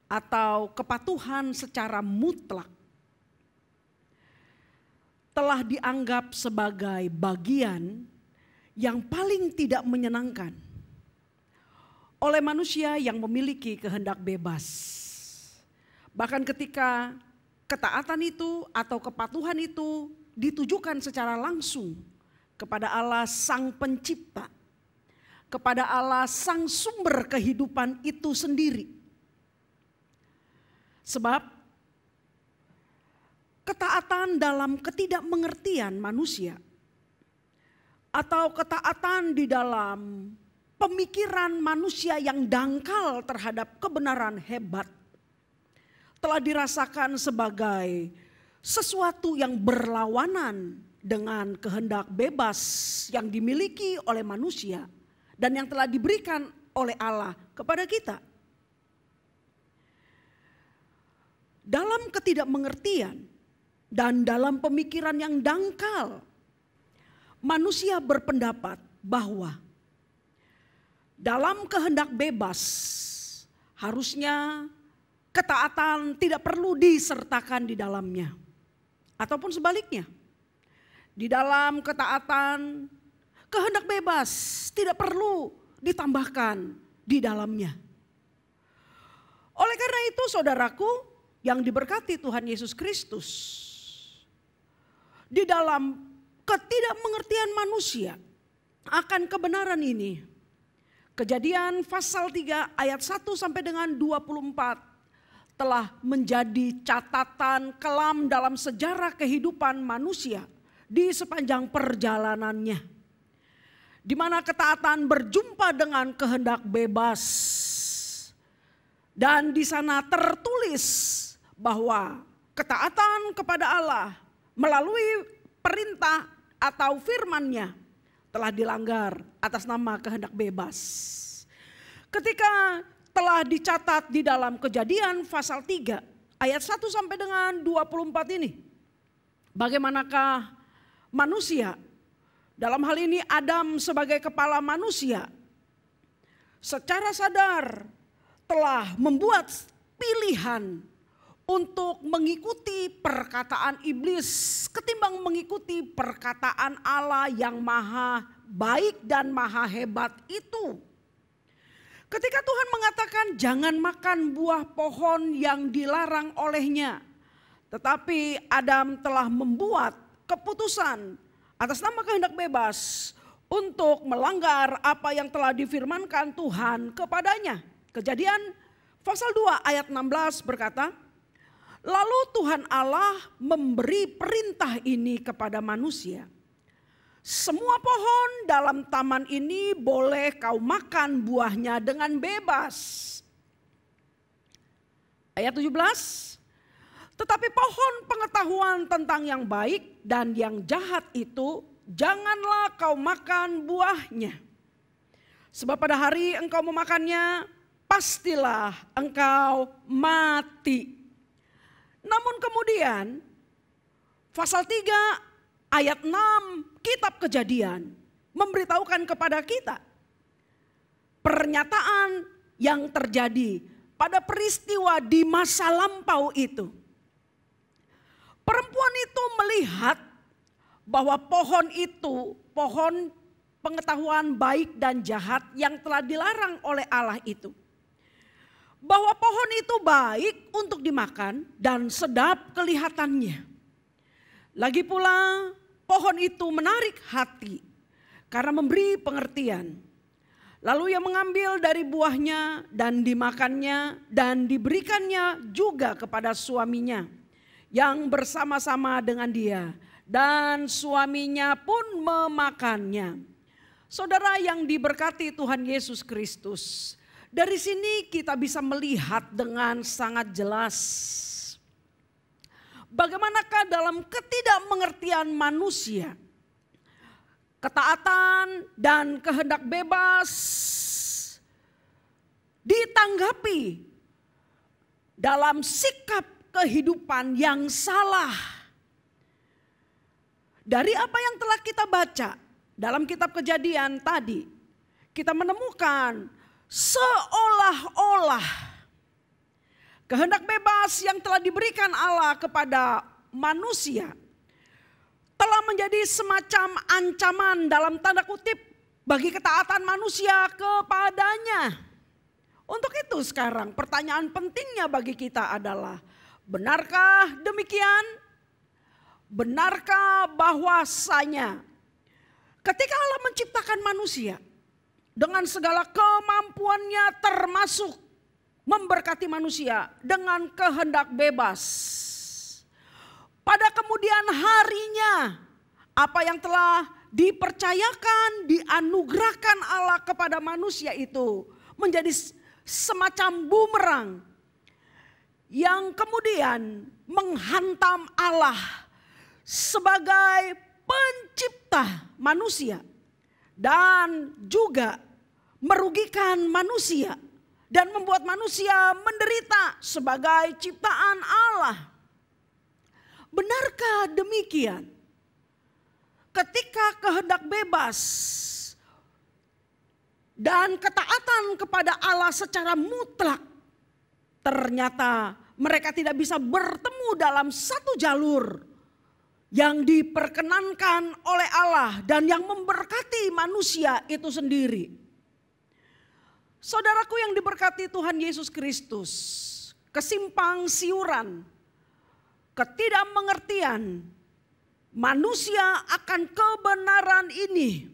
atau kepatuhan secara mutlak telah dianggap sebagai bagian yang paling tidak menyenangkan oleh manusia yang memiliki kehendak bebas. Bahkan ketika ketaatan itu atau kepatuhan itu ditujukan secara langsung kepada Allah Sang Pencipta, kepada Allah Sang Sumber kehidupan itu sendiri. Sebab ketaatan dalam ketidakmengertian manusia atau ketaatan di dalam pemikiran manusia yang dangkal terhadap kebenaran hebat telah dirasakan sebagai sesuatu yang berlawanan dengan kehendak bebas yang dimiliki oleh manusia dan yang telah diberikan oleh Allah kepada kita. Dalam ketidakmengertian dan dalam pemikiran yang dangkal, manusia berpendapat bahwa dalam kehendak bebas harusnya ketaatan tidak perlu disertakan di dalamnya. Ataupun sebaliknya, di dalam ketaatan kehendak bebas tidak perlu ditambahkan di dalamnya. Oleh karena itu saudaraku yang diberkati Tuhan Yesus Kristus, di dalam ketidakmengertian manusia akan kebenaran ini, Kejadian pasal 3 ayat 1 sampai dengan 24 telah menjadi catatan kelam dalam sejarah kehidupan manusia di sepanjang perjalanannya, di mana ketaatan berjumpa dengan kehendak bebas. Dan di sana tertulis bahwa ketaatan kepada Allah melalui perintah atau firman-Nya telah dilanggar atas nama kehendak bebas. Ketika telah dicatat di dalam Kejadian pasal 3 ayat 1 sampai dengan 24 ini, bagaimanakah manusia, dalam hal ini Adam sebagai kepala manusia, secara sadar telah membuat pilihan untuk mengikuti perkataan iblis ketimbang mengikuti perkataan Allah yang maha baik dan maha hebat itu. Ketika Tuhan mengatakan jangan makan buah pohon yang dilarang olehnya, tetapi Adam telah membuat keputusan atas nama kehendak bebas untuk melanggar apa yang telah difirmankan Tuhan kepadanya. Kejadian pasal 2 ayat 16 berkata, lalu Tuhan Allah memberi perintah ini kepada manusia. Semua pohon dalam taman ini boleh kau makan buahnya dengan bebas. Ayat 17, tetapi pohon pengetahuan tentang yang baik dan yang jahat itu janganlah kau makan buahnya. Sebab pada hari engkau memakannya, pastilah engkau mati. Namun kemudian pasal 3 ayat 6 kitab Kejadian memberitahukan kepada kita pernyataan yang terjadi pada peristiwa di masa lampau itu. Perempuan itu melihat bahwa pohon itu, pohon pengetahuan baik dan jahat yang telah dilarang oleh Allah itu, bahwa pohon itu baik untuk dimakan dan sedap kelihatannya. Lagi pula pohon itu menarik hati karena memberi pengertian. Lalu ia mengambil dari buahnya dan dimakannya dan diberikannya juga kepada suaminya yang bersama-sama dengan dia. Dan suaminya pun memakannya. Saudara yang diberkati Tuhan Yesus Kristus, dari sini kita bisa melihat dengan sangat jelas bagaimanakah dalam ketidakmengertian manusia, ketaatan dan kehendak bebas ditanggapi dalam sikap kehidupan yang salah. Dari apa yang telah kita baca dalam kitab Kejadian tadi, kita menemukan seolah-olah kehendak bebas yang telah diberikan Allah kepada manusia telah menjadi semacam ancaman dalam tanda kutip bagi ketaatan manusia kepadanya. Untuk itu sekarang pertanyaan pentingnya bagi kita adalah, benarkah demikian? Benarkah bahwasanya ketika Allah menciptakan manusia dengan segala kemampuannya termasuk memberkati manusia dengan kehendak bebas, pada kemudian harinya apa yang telah dipercayakan, dianugerahkan Allah kepada manusia itu menjadi semacam bumerang yang kemudian menghantam Allah sebagai pencipta manusia dan juga merugikan manusia dan membuat manusia menderita sebagai ciptaan Allah. Benarkah demikian? Ketika kehendak bebas dan ketaatan kepada Allah secara mutlak, ternyata mereka tidak bisa bertemu dalam satu jalur yang diperkenankan oleh Allah dan yang memberkati manusia itu sendiri. Saudaraku yang diberkati Tuhan Yesus Kristus, kesimpang siuran, ketidakmengertian manusia akan kebenaran ini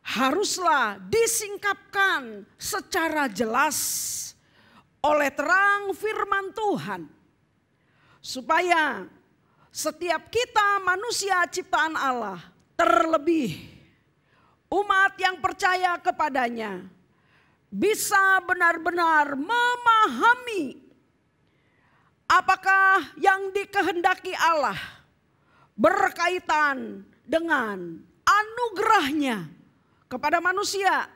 haruslah disingkapkan secara jelas oleh terang firman Tuhan, supaya setiap kita manusia ciptaan Allah, terlebih umat yang percaya kepadanya, bisa benar-benar memahami apakah yang dikehendaki Allah berkaitan dengan anugerahnya kepada manusia,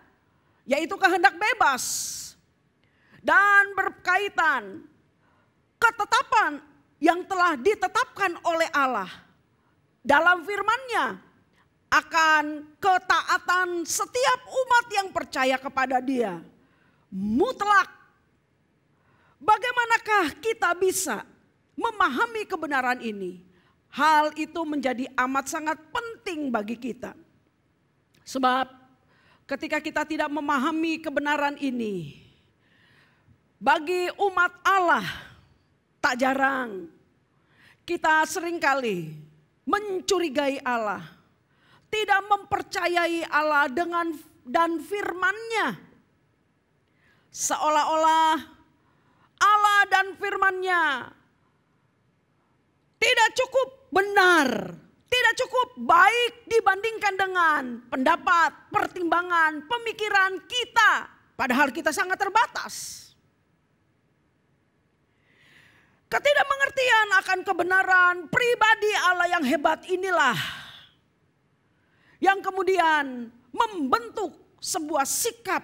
yaitu kehendak bebas, dan berkaitan ketetapan yang telah ditetapkan oleh Allah dalam firman-Nya akan ketaatan setiap umat yang percaya kepada Dia mutlak. Bagaimanakah kita bisa memahami kebenaran ini? Hal itu menjadi amat sangat penting bagi kita. Sebab ketika kita tidak memahami kebenaran ini, bagi umat Allah tak jarang kita seringkali mencurigai Allah, tidak mempercayai Allah dan firman-Nya. Seolah-olah Allah dan firman-Nya tidak cukup benar, tidak cukup baik dibandingkan dengan pendapat, pertimbangan, pemikiran kita. Padahal kita sangat terbatas. Ketidakmengertian akan kebenaran pribadi Allah yang hebat inilah yang kemudian membentuk sebuah sikap,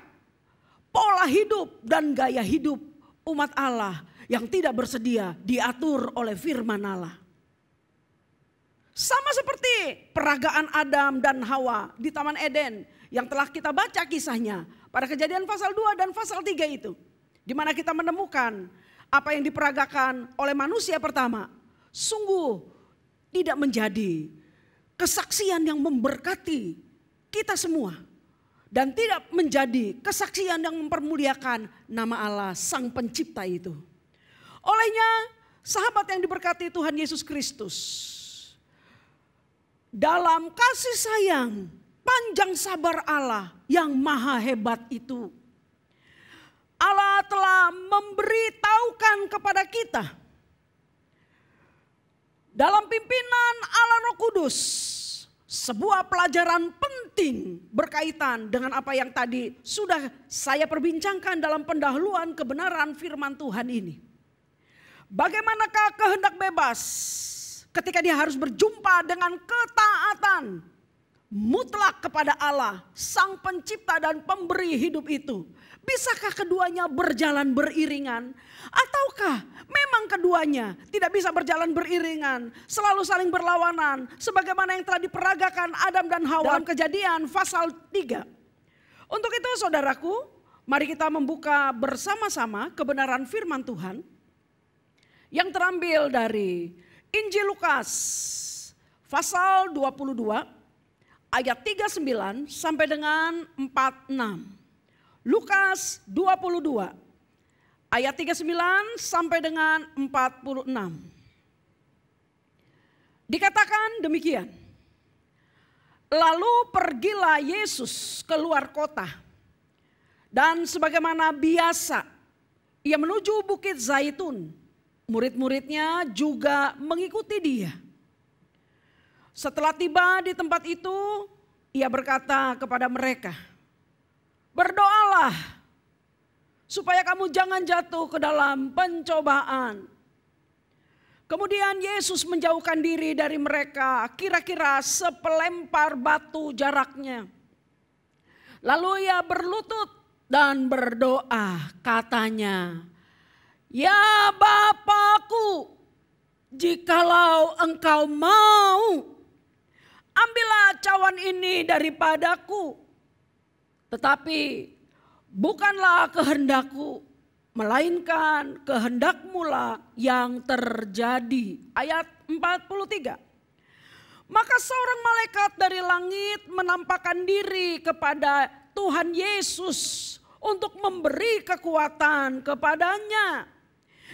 pola hidup dan gaya hidup umat Allah yang tidak bersedia diatur oleh firman Allah. Sama seperti peragaan Adam dan Hawa di Taman Eden yang telah kita baca kisahnya pada Kejadian pasal 2 dan pasal 3 itu. Di mana kita menemukan apa yang diperagakan oleh manusia pertama sungguh tidak menjadi kesaksian yang memberkati kita semua. Dan tidak menjadi kesaksian yang mempermuliakan nama Allah Sang Pencipta itu. Olehnya sahabat yang diberkati Tuhan Yesus Kristus, dalam kasih sayang panjang sabar Allah yang maha hebat itu. Allah telah memberitahukan kepada kita dalam pimpinan Allah Roh Kudus sebuah pelajaran penting berkaitan dengan apa yang tadi sudah saya perbincangkan dalam pendahuluan kebenaran firman Tuhan ini. Bagaimanakah kehendak bebas ketika dia harus berjumpa dengan ketaatan mutlak kepada Allah, Sang Pencipta dan Pemberi hidup itu? Bisakah keduanya berjalan beriringan? Ataukah memang keduanya tidak bisa berjalan beriringan, selalu saling berlawanan, sebagaimana yang telah diperagakan Adam dan Hawa dalam Kejadian pasal 3. Untuk itu saudaraku, mari kita membuka bersama-sama kebenaran firman Tuhan yang terambil dari Injil Lukas pasal 22 ayat 39 sampai dengan 46. Lukas 22 ayat 39 sampai dengan 46. Dikatakan demikian. Lalu pergilah Yesus keluar kota. Dan sebagaimana biasa ia menuju Bukit Zaitun. Murid-muridnya juga mengikuti dia. Setelah tiba di tempat itu, ia berkata kepada mereka, "Berdoalah supaya kamu jangan jatuh ke dalam pencobaan." Kemudian Yesus menjauhkan diri dari mereka kira-kira sepelempar batu jaraknya. Lalu ia berlutut dan berdoa, katanya, "Ya Bapakku, jikalau Engkau mau, ambillah cawan ini daripadaku. Tetapi bukanlah kehendakku, melainkan kehendak-Mu-lah yang terjadi." Ayat 43. Maka seorang malaikat dari langit menampakkan diri kepada Tuhan Yesus untuk memberi kekuatan kepadanya.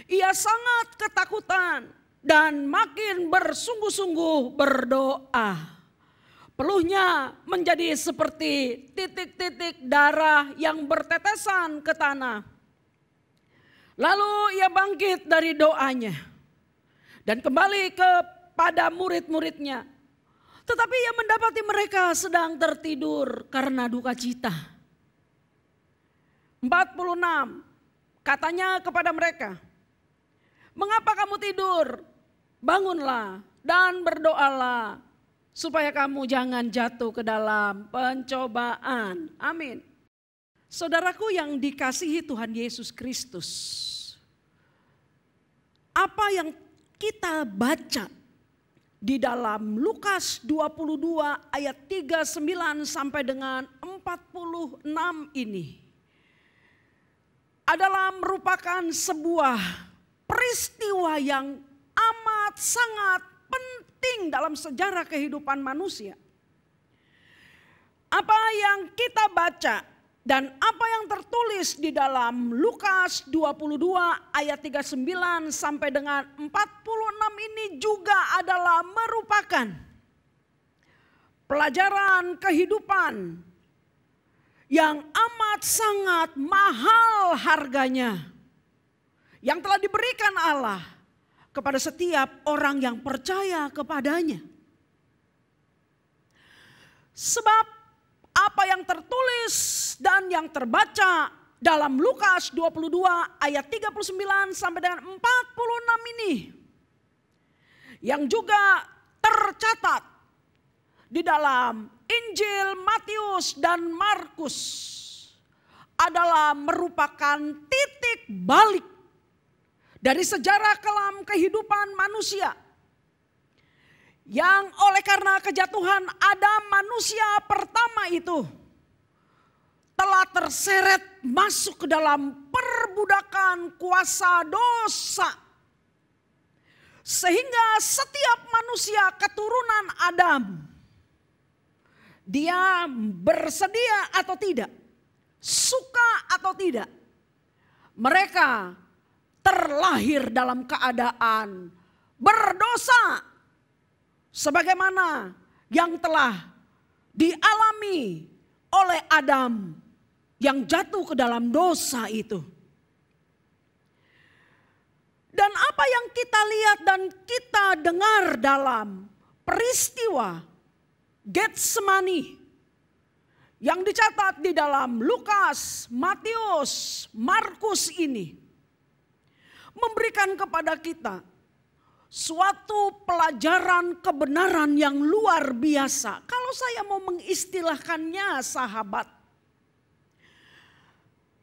Ia sangat ketakutan dan makin bersungguh-sungguh berdoa. Peluhnya menjadi seperti titik-titik darah yang bertetesan ke tanah. Lalu ia bangkit dari doanya dan kembali kepada murid-muridnya. Tetapi ia mendapati mereka sedang tertidur karena duka cita. 46, katanya kepada mereka, "Mengapa kamu tidur? Bangunlah dan berdoalah supaya kamu jangan jatuh ke dalam pencobaan." Amin. Saudaraku yang dikasihi Tuhan Yesus Kristus, apa yang kita baca di dalam Lukas 22 ayat 39 sampai dengan 46 ini adalah merupakan sebuah peristiwa yang amat sangat penting dalam sejarah kehidupan manusia. Apa yang kita baca dan apa yang tertulis di dalam Lukas 22 ayat 39 sampai dengan 46 ini juga adalah merupakan pelajaran kehidupan yang amat sangat mahal harganya, yang telah diberikan Allah kepada setiap orang yang percaya kepadanya. Sebab apa yang tertulis dan yang terbaca dalam Lukas 22 ayat 39 sampai dengan 46 ini, yang juga tercatat di dalam Injil Matius dan Markus, adalah merupakan titik balik dari sejarah kelam kehidupan manusia. Yang oleh karena kejatuhan Adam, manusia pertama itu telah terseret masuk ke dalam perbudakan kuasa dosa. Sehingga setiap manusia keturunan Adam, dia bersedia atau tidak, suka atau tidak, mereka terlahir dalam keadaan berdosa. Sebagaimana yang telah dialami oleh Adam yang jatuh ke dalam dosa itu. Dan apa yang kita lihat dan kita dengar dalam peristiwa Getsemani yang dicatat di dalam Lukas, Matius, Markus ini memberikan kepada kita suatu pelajaran kebenaran yang luar biasa. Kalau saya mau mengistilahkannya, sahabat,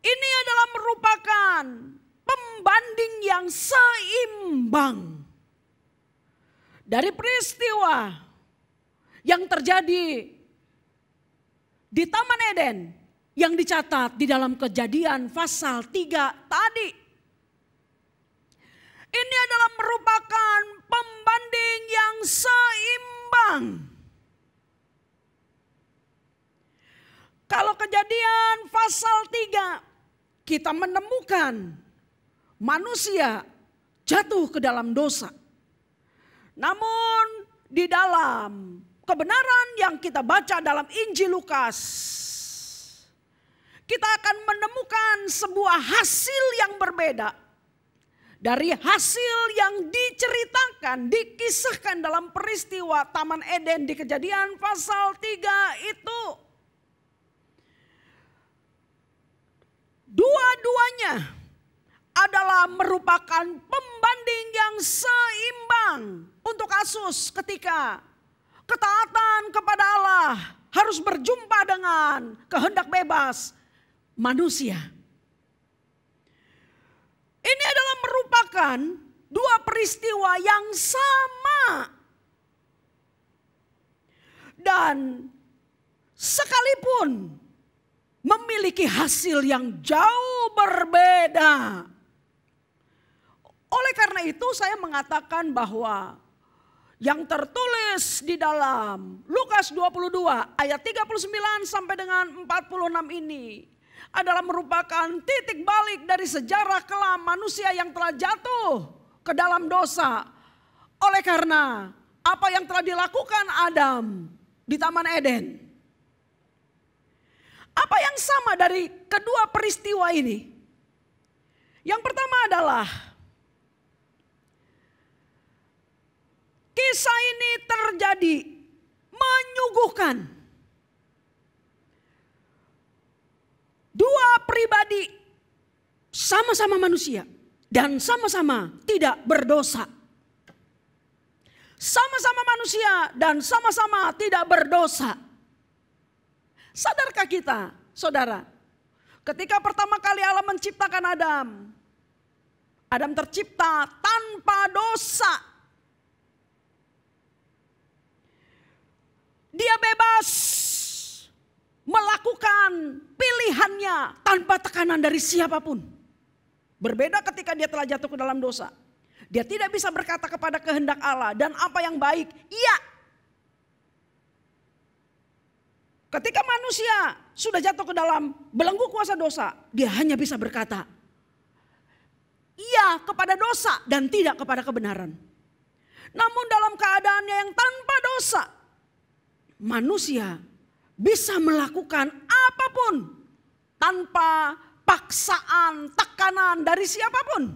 ini adalah merupakan pembanding yang seimbang dari peristiwa yang terjadi di Taman Eden yang dicatat di dalam Kejadian pasal 3 tadi. Ini adalah merupakan pembanding yang seimbang. Kalau Kejadian pasal 3 kita menemukan manusia jatuh ke dalam dosa. Namun di dalam kebenaran yang kita baca dalam Injil Lukas, kita akan menemukan sebuah hasil yang berbeda dari hasil yang diceritakan, dikisahkan dalam peristiwa Taman Eden di Kejadian pasal 3 itu. Dua-duanya adalah merupakan pembanding yang seimbang untuk kasus ketika ketaatan kepada Allah harus berjumpa dengan kehendak bebas manusia. Ini adalah merupakan dua peristiwa yang sama. Dan sekalipun memiliki hasil yang jauh berbeda. Oleh karena itu saya mengatakan bahwa yang tertulis di dalam Lukas 22 ayat 39 sampai dengan 46 ini adalah merupakan titik balik dari sejarah kelam manusia yang telah jatuh ke dalam dosa. Oleh karena apa yang telah dilakukan Adam di Taman Eden. Apa yang sama dari kedua peristiwa ini? Yang pertama adalah kisah ini terjadi menyuguhkan dua pribadi sama-sama manusia dan sama-sama tidak berdosa. Sama-sama manusia dan sama-sama tidak berdosa. Sadarkah kita, saudara, ketika pertama kali Allah menciptakan Adam, Adam tercipta tanpa dosa. Dia bebas melakukan pilihannya tanpa tekanan dari siapapun. Berbeda ketika dia telah jatuh ke dalam dosa. Dia tidak bisa berkata kepada kehendak Allah dan apa yang baik, iya. Ketika manusia sudah jatuh ke dalam belenggu kuasa dosa, dia hanya bisa berkata iya kepada dosa dan tidak kepada kebenaran. Namun dalam keadaannya yang tanpa dosa, manusia bisa melakukan apapun tanpa paksaan, tekanan dari siapapun.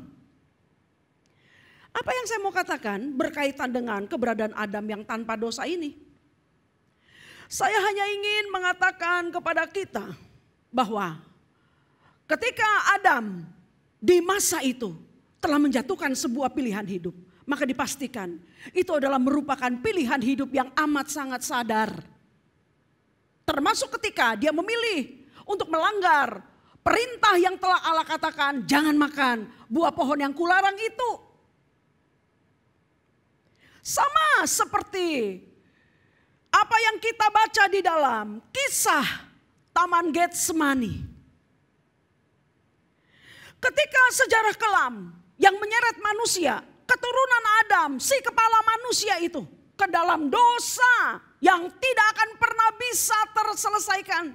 Apa yang saya mau katakan berkaitan dengan keberadaan Adam yang tanpa dosa ini? Saya hanya ingin mengatakan kepada kita bahwa ketika Adam di masa itu telah menjatuhkan sebuah pilihan hidup, maka dipastikan itu adalah merupakan pilihan hidup yang amat sangat sadar. Termasuk ketika dia memilih untuk melanggar perintah yang telah Allah katakan, jangan makan buah pohon yang kularang itu. Sama seperti apa yang kita baca di dalam kisah Taman Getsemani. Ketika sejarah kelam yang menyeret manusia, keturunan Adam, si kepala manusia itu ke dalam dosa yang tidak akan pernah bisa terselesaikan.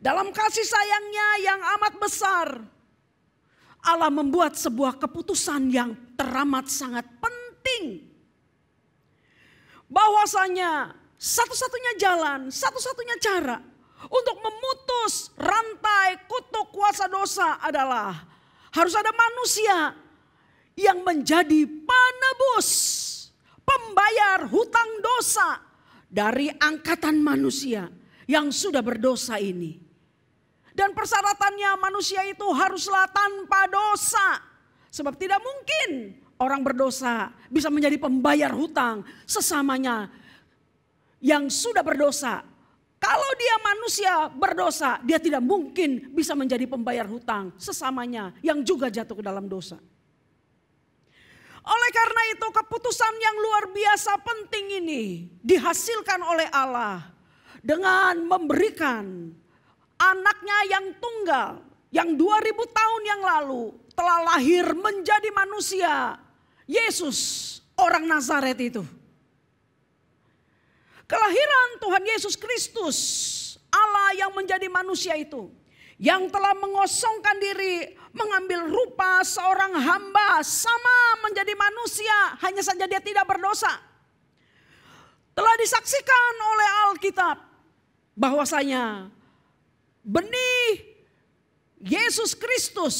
Dalam kasih sayangnya yang amat besar, Allah membuat sebuah keputusan yang teramat sangat penting. Bahwasanya satu-satunya jalan, satu-satunya cara untuk memutus rantai kutuk kuasa dosa adalah harus ada manusia yang menjadi penebus, pembayar hutang dosa dari angkatan manusia yang sudah berdosa ini. Dan persyaratannya manusia itu haruslah tanpa dosa. Sebab tidak mungkin orang berdosa bisa menjadi pembayar hutang sesamanya yang sudah berdosa. Kalau dia manusia berdosa, dia tidak mungkin bisa menjadi pembayar hutang sesamanya yang juga jatuh ke dalam dosa. Oleh karena itu keputusan yang luar biasa penting ini dihasilkan oleh Allah dengan memberikan anaknya yang tunggal yang 2000 tahun yang lalu telah lahir menjadi manusia, Yesus orang Nazaret itu. Kelahiran Tuhan Yesus Kristus, Allah yang menjadi manusia itu, yang telah mengosongkan diri, mengambil rupa seorang hamba, sama menjadi manusia, hanya saja dia tidak berdosa. Telah disaksikan oleh Alkitab bahwasanya benih Yesus Kristus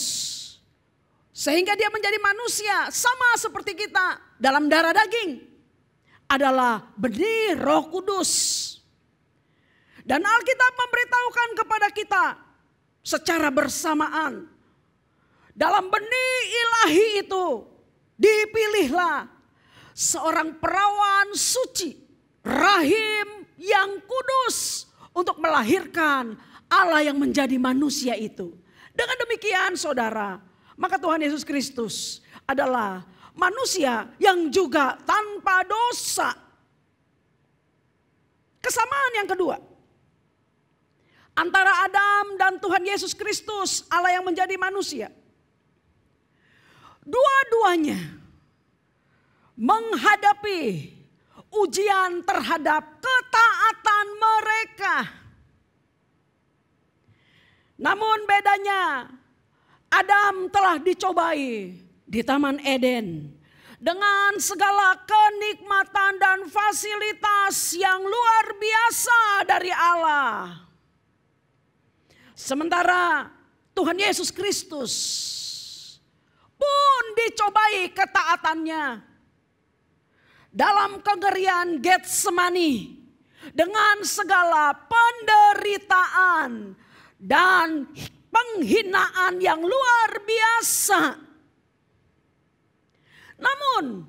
sehingga dia menjadi manusia sama seperti kita dalam darah daging adalah benih Roh Kudus. Dan Alkitab memberitahukan kepada kita secara bersamaan dalam benih ilahi itu dipilihlah seorang perawan suci, rahim yang kudus untuk melahirkan Allah yang menjadi manusia itu. Dengan demikian saudara, maka Tuhan Yesus Kristus adalah manusia yang juga tanpa dosa. Kesamaan yang kedua antara Adam dan Tuhan Yesus Kristus, Allah yang menjadi manusia. Dua-duanya menghadapi ujian terhadap ketaatan mereka. Namun bedanya, Adam telah dicobai di Taman Eden dengan segala kenikmatan dan fasilitas yang luar biasa dari Allah. Sementara Tuhan Yesus Kristus pun dicobai ketaatannya dalam kengerian Getsemani dengan segala penderitaan dan penghinaan yang luar biasa. Namun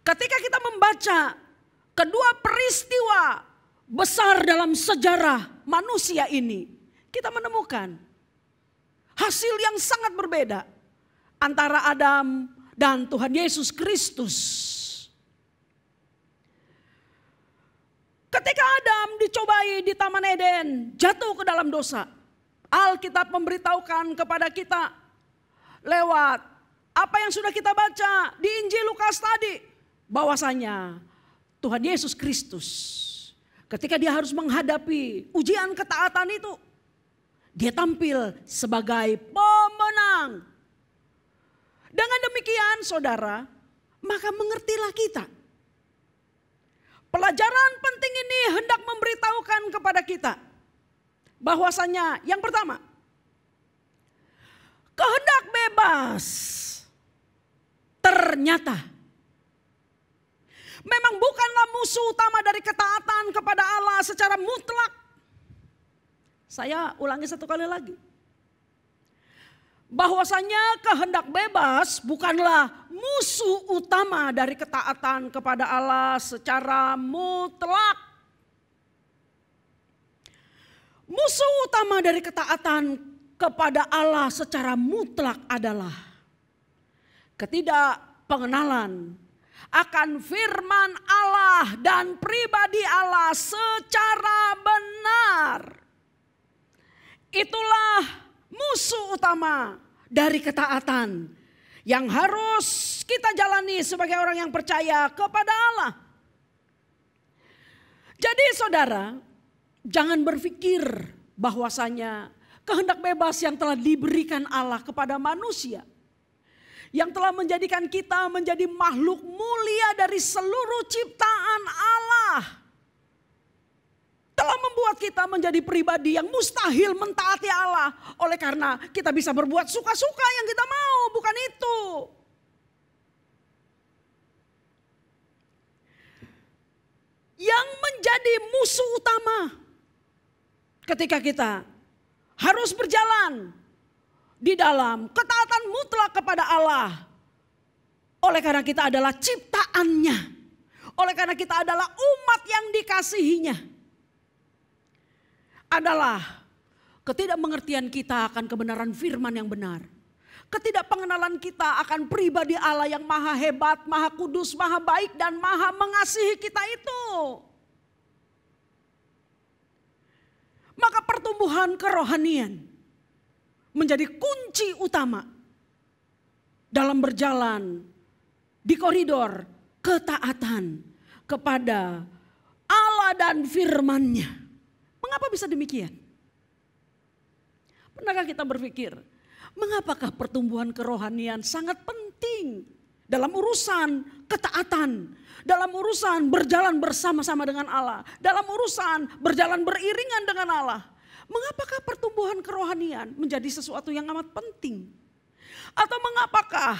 ketika kita membaca kedua peristiwa besar dalam sejarah manusia ini, kita menemukan hasil yang sangat berbeda antara Adam dan Tuhan Yesus Kristus. Ketika Adam dicobai di Taman Eden, jatuh ke dalam dosa, Alkitab memberitahukan kepada kita lewat apa yang sudah kita baca di Injil Lukas tadi, bahwasanya Tuhan Yesus Kristus ketika dia harus menghadapi ujian ketaatan itu, dia tampil sebagai pemenang. Dengan demikian saudara, maka mengertilah kita. Pelajaran penting ini hendak memberitahukan kepada kita bahwasanya yang pertama, kehendak bebas ternyata memang bukanlah musuh utama dari ketaatan kepada Allah secara mutlak. Saya ulangi satu kali lagi. Bahwasanya kehendak bebas bukanlah musuh utama dari ketaatan kepada Allah secara mutlak. Musuh utama dari ketaatan kepada Allah secara mutlak adalah ketidakpengenalan akan firman Allah dan pribadi Allah secara benar. Itulah musuh utama dari ketaatan yang harus kita jalani sebagai orang yang percaya kepada Allah. Jadi saudara, jangan berpikir bahwasanya kehendak bebas yang telah diberikan Allah kepada manusia, yang telah menjadikan kita menjadi makhluk mulia dari seluruh ciptaan Allah, telah membuat kita menjadi pribadi yang mustahil mentaati Allah. Oleh karena kita bisa berbuat suka-suka yang kita mau, bukan itu. Yang menjadi musuh utama ketika kita harus berjalan di dalam ketaatan mutlak kepada Allah. Oleh karena kita adalah ciptaannya. Oleh karena kita adalah umat yang dikasihinya. Adalah ketidakmengertian kita akan kebenaran firman yang benar. Ketidakpengenalan kita akan pribadi Allah yang maha hebat, maha kudus, maha baik dan maha mengasihi kita itu. Maka pertumbuhan kerohanian menjadi kunci utama dalam berjalan di koridor ketaatan kepada Allah dan firman-Nya. Mengapa bisa demikian? Pernahkah kita berpikir, mengapakah pertumbuhan kerohanian sangat penting dalam urusan ketaatan, dalam urusan berjalan bersama-sama dengan Allah, dalam urusan berjalan beriringan dengan Allah. Mengapakah pertumbuhan kerohanian menjadi sesuatu yang amat penting? Atau mengapakah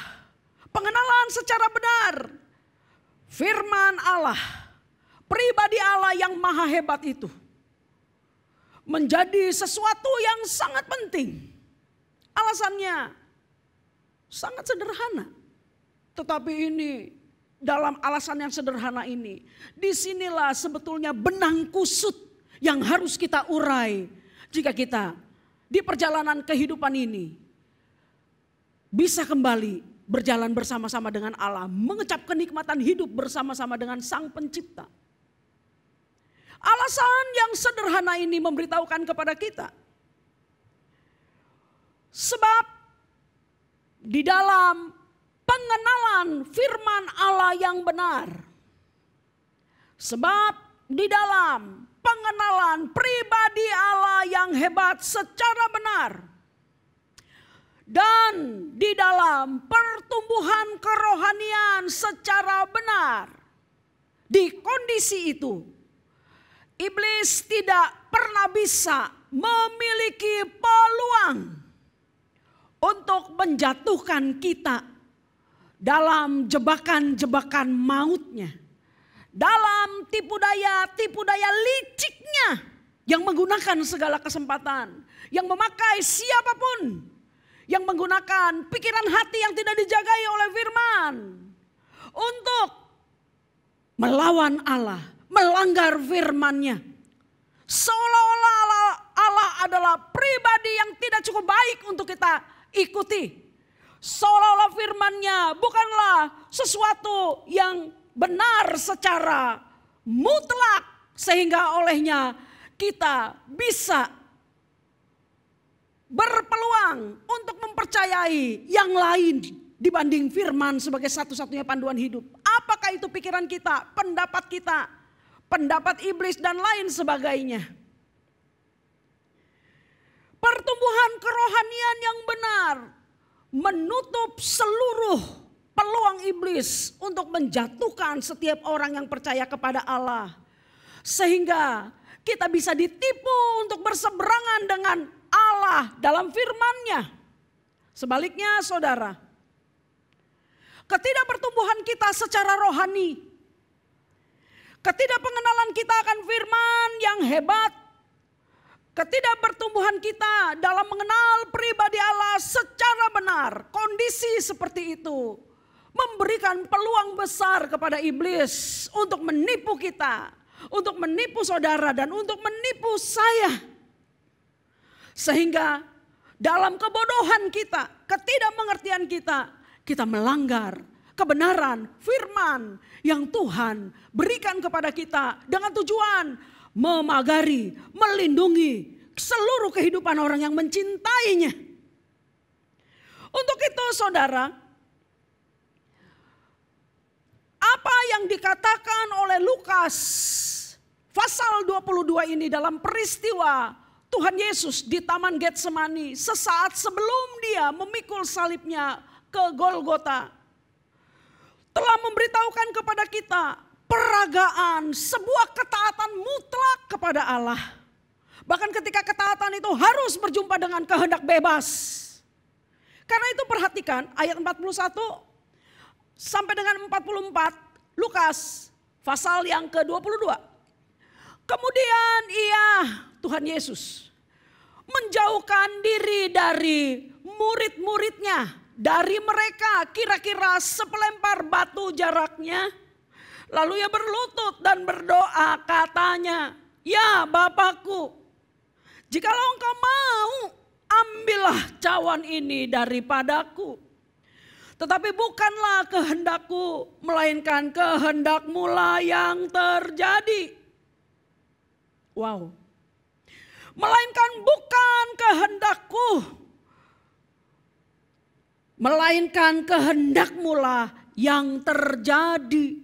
pengenalan secara benar firman Allah, pribadi Allah yang maha hebat itu menjadi sesuatu yang sangat penting? Alasannya sangat sederhana. Tetapi ini, dalam alasan yang sederhana ini, disinilah sebetulnya benang kusut yang harus kita urai jika kita di perjalanan kehidupan ini bisa kembali berjalan bersama-sama dengan Allah, mengecap kenikmatan hidup bersama-sama dengan Sang Pencipta. Alasan yang sederhana ini memberitahukan kepada kita, sebab di dalam pengenalan firman Allah yang benar, sebab di dalam pengenalan pribadi Allah yang hebat secara benar, dan di dalam pertumbuhan kerohanian secara benar, di kondisi itu iblis tidak pernah bisa memiliki peluang untuk menjatuhkan kita dalam jebakan-jebakan mautnya. Dalam tipu daya liciknya yang menggunakan segala kesempatan. Yang memakai siapapun. Yang menggunakan pikiran hati yang tidak dijagai oleh firman. Untuk melawan Allah, melanggar firman-Nya. Seolah-olah Allah adalah pribadi yang tidak cukup baik untuk kita ikuti. Seolah-olah firman-Nya bukanlah sesuatu yang benar secara mutlak, sehingga olehnya kita bisa berpeluang untuk mempercayai yang lain dibanding firman sebagai satu-satunya panduan hidup. Apakah itu pikiran kita, pendapat iblis dan lain sebagainya. Pertumbuhan kerohanian yang benar menutup seluruh peluang iblis untuk menjatuhkan setiap orang yang percaya kepada Allah. Sehingga kita bisa ditipu untuk berseberangan dengan Allah dalam firman-Nya. Sebaliknya saudara, ketidakpertumbuhan kita secara rohani, ketidakpengenalan kita akan firman yang hebat, ketidakpertumbuhan kita dalam mengenal pribadi Allah secara benar, kondisi seperti itu memberikan peluang besar kepada iblis untuk menipu kita, untuk menipu saudara dan untuk menipu saya. Sehingga dalam kebodohan kita, ketidakmengertian kita, kita melanggar kebenaran firman yang Tuhan berikan kepada kita dengan tujuan memagari, melindungi seluruh kehidupan orang yang mencintainya. Untuk itu saudara, apa yang dikatakan oleh Lukas pasal 22 ini dalam peristiwa Tuhan Yesus di Taman Getsemani sesaat sebelum dia memikul salibnya ke Golgota telah memberitahukan kepada kita peragaan sebuah ketaatan mutlak kepada Allah. Bahkan ketika ketaatan itu harus berjumpa dengan kehendak bebas. Karena itu perhatikan ayat 41 sampai dengan 44 Lukas pasal yang ke-22. Kemudian Tuhan Yesus menjauhkan diri dari murid-muridnya, dari mereka kira-kira sepelempar batu jaraknya. Lalu ia berlutut dan berdoa, katanya, "Ya Bapakku, jikalau Engkau mau, ambillah cawan ini daripadaku. Tetapi bukanlah kehendakku, melainkan kehendak-Mu lah yang terjadi." Wow. Melainkan bukan kehendakku, melainkan kehendak-Mu lah yang terjadi.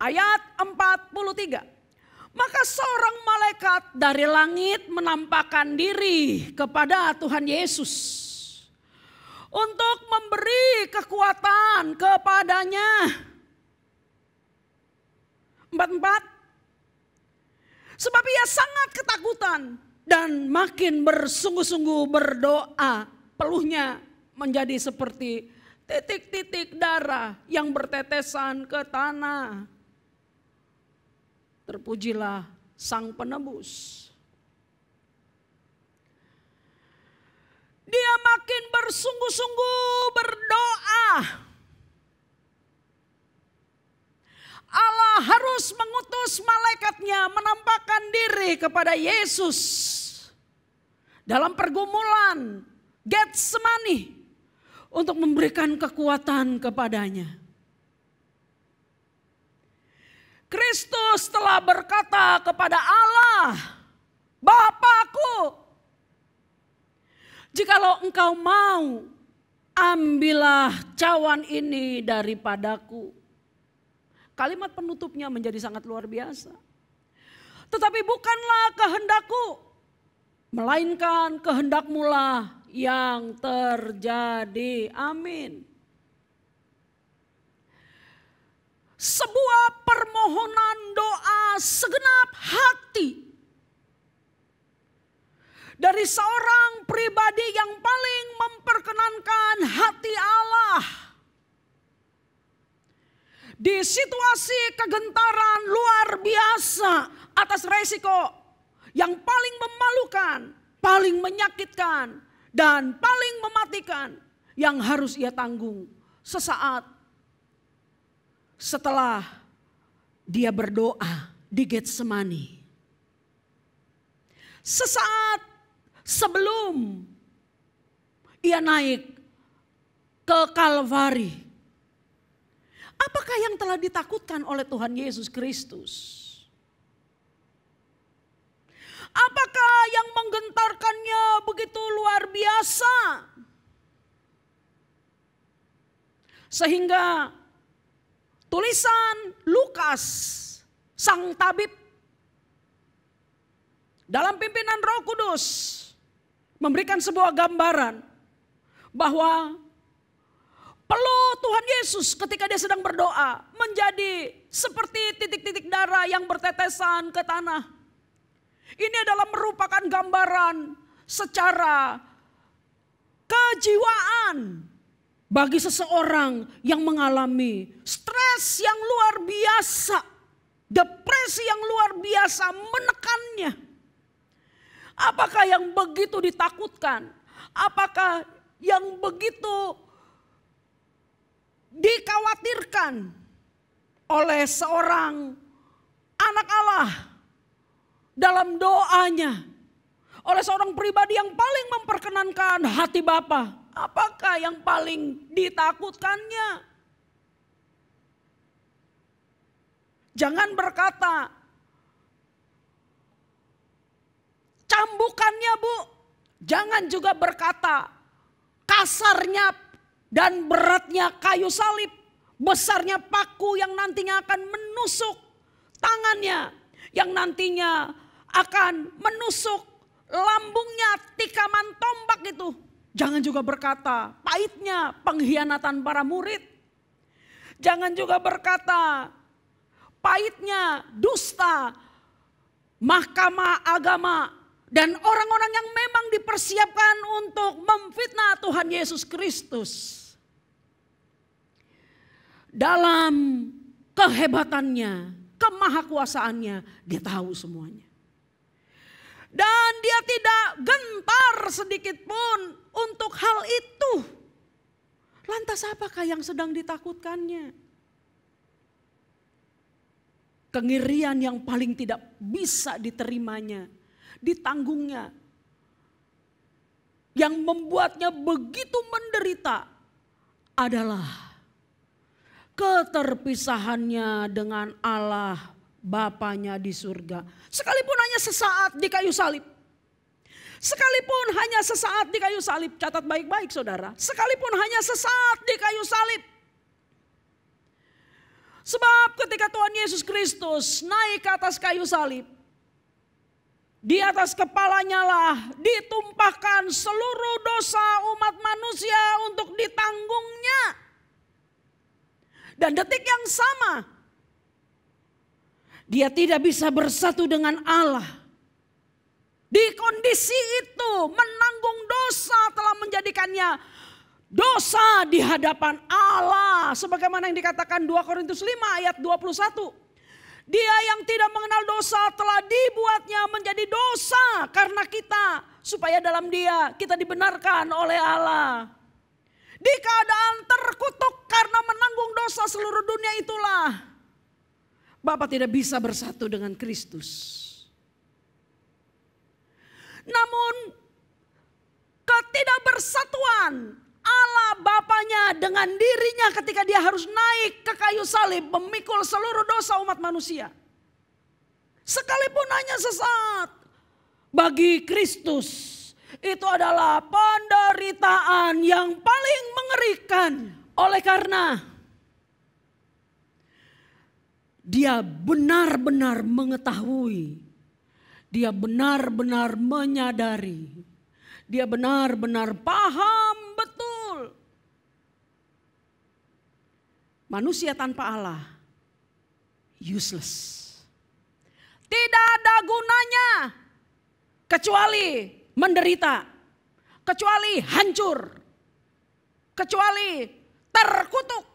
Ayat 43. Maka seorang malaikat dari langit menampakkan diri kepada Tuhan Yesus untuk memberi kekuatan kepadanya. 44. Sebab ia sangat ketakutan dan makin bersungguh-sungguh berdoa. Peluhnya menjadi seperti titik-titik darah yang bertetesan ke tanah. Terpujilah Sang Penebus. Dia makin bersungguh-sungguh berdoa. Allah harus mengutus malaikatnya menampakkan diri kepada Yesus dalam pergumulan Getsemani untuk memberikan kekuatan kepadanya. Kristus telah berkata kepada Allah, "Bapakku, jikalau Engkau mau, ambillah cawan ini daripadaku." Kalimat penutupnya menjadi sangat luar biasa. Tetapi bukanlah kehendakku, melainkan kehendak-Mu lah yang terjadi. Amin. Sebuah permohonan doa segenap hati dari seorang pribadi yang paling memperkenankan hati Allah. Di situasi kegentaran luar biasa atas resiko yang paling memalukan, paling menyakitkan, dan paling mematikan yang harus ia tanggung sesaat setelah dia berdoa di Getsemani. Sesaat sebelum ia naik ke Kalvari. Apakah yang telah ditakutkan oleh Tuhan Yesus Kristus? Apakah yang menggentarkannya begitu luar biasa? Sehingga tulisan Lukas, sang tabib, dalam pimpinan Roh Kudus memberikan sebuah gambaran bahwa peluh Tuhan Yesus ketika dia sedang berdoa menjadi seperti titik-titik darah yang bertetesan ke tanah. Ini adalah merupakan gambaran secara kejiwaan bagi seseorang yang mengalami stres yang luar biasa, depresi yang luar biasa menekannya. Apakah yang begitu ditakutkan? Apakah yang begitu dikhawatirkan oleh seorang anak Allah dalam doanya, oleh seorang pribadi yang paling memperkenankan hati Bapa? Apakah yang paling ditakutkannya? Jangan berkata, cambukannya Bu. Jangan juga berkata, kasarnya dan beratnya kayu salib, besarnya paku yang nantinya akan menusuk tangannya, yang nantinya akan menusuk lambungnya tikaman tombak itu. Jangan juga berkata pahitnya pengkhianatan para murid. Jangan juga berkata pahitnya dusta mahkamah agama dan orang-orang yang memang dipersiapkan untuk memfitnah Tuhan Yesus Kristus. Dalam kehebatannya, kemahakuasaannya, dia tahu semuanya. Dan dia tidak gentar sedikit pun untuk hal itu. Lantas apakah yang sedang ditakutkannya? Kengirian yang paling tidak bisa diterimanya, ditanggungnya. Yang membuatnya begitu menderita adalah keterpisahannya dengan Allah Bapanya di surga. Sekalipun hanya sesaat di kayu salib. Sekalipun hanya sesaat di kayu salib. Catat baik-baik saudara. Sekalipun hanya sesaat di kayu salib. Sebab ketika Tuhan Yesus Kristus naik ke atas kayu salib. Di atas kepalanya lah ditumpahkan seluruh dosa umat manusia untuk ditanggungnya. Dan detik yang sama, dia tidak bisa bersatu dengan Allah. Di kondisi itu menanggung dosa telah menjadikannya dosa di hadapan Allah. Sebagaimana yang dikatakan 2 Korintus 5 ayat 21. Dia yang tidak mengenal dosa telah dibuatnya menjadi dosa karena kita. Supaya dalam dia kita dibenarkan oleh Allah. Di keadaan terkutuk karena menanggung dosa seluruh dunia itulah Bapa tidak bisa bersatu dengan Kristus. Namun ketidakbersatuan Allah Bapanya dengan dirinya ketika dia harus naik ke kayu salib memikul seluruh dosa umat manusia. Sekalipun hanya sesaat bagi Kristus. Itu adalah penderitaan yang paling mengerikan. Oleh karena dia benar-benar mengetahui. Dia benar-benar menyadari. Dia benar-benar paham betul. Manusia tanpa Allah useless. Tidak ada gunanya kecuali menderita, kecuali hancur, kecuali terkutuk.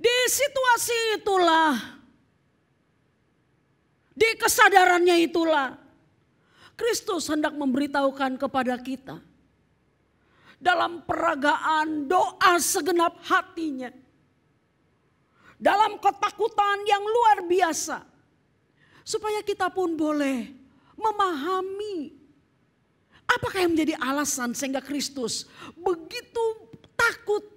Di situasi itulah, di kesadarannya itulah, Kristus hendak memberitahukan kepada kita dalam peragaan doa segenap hatinya, dalam ketakutan yang luar biasa, supaya kita pun boleh memahami apakah yang menjadi alasan sehingga Kristus begitu takut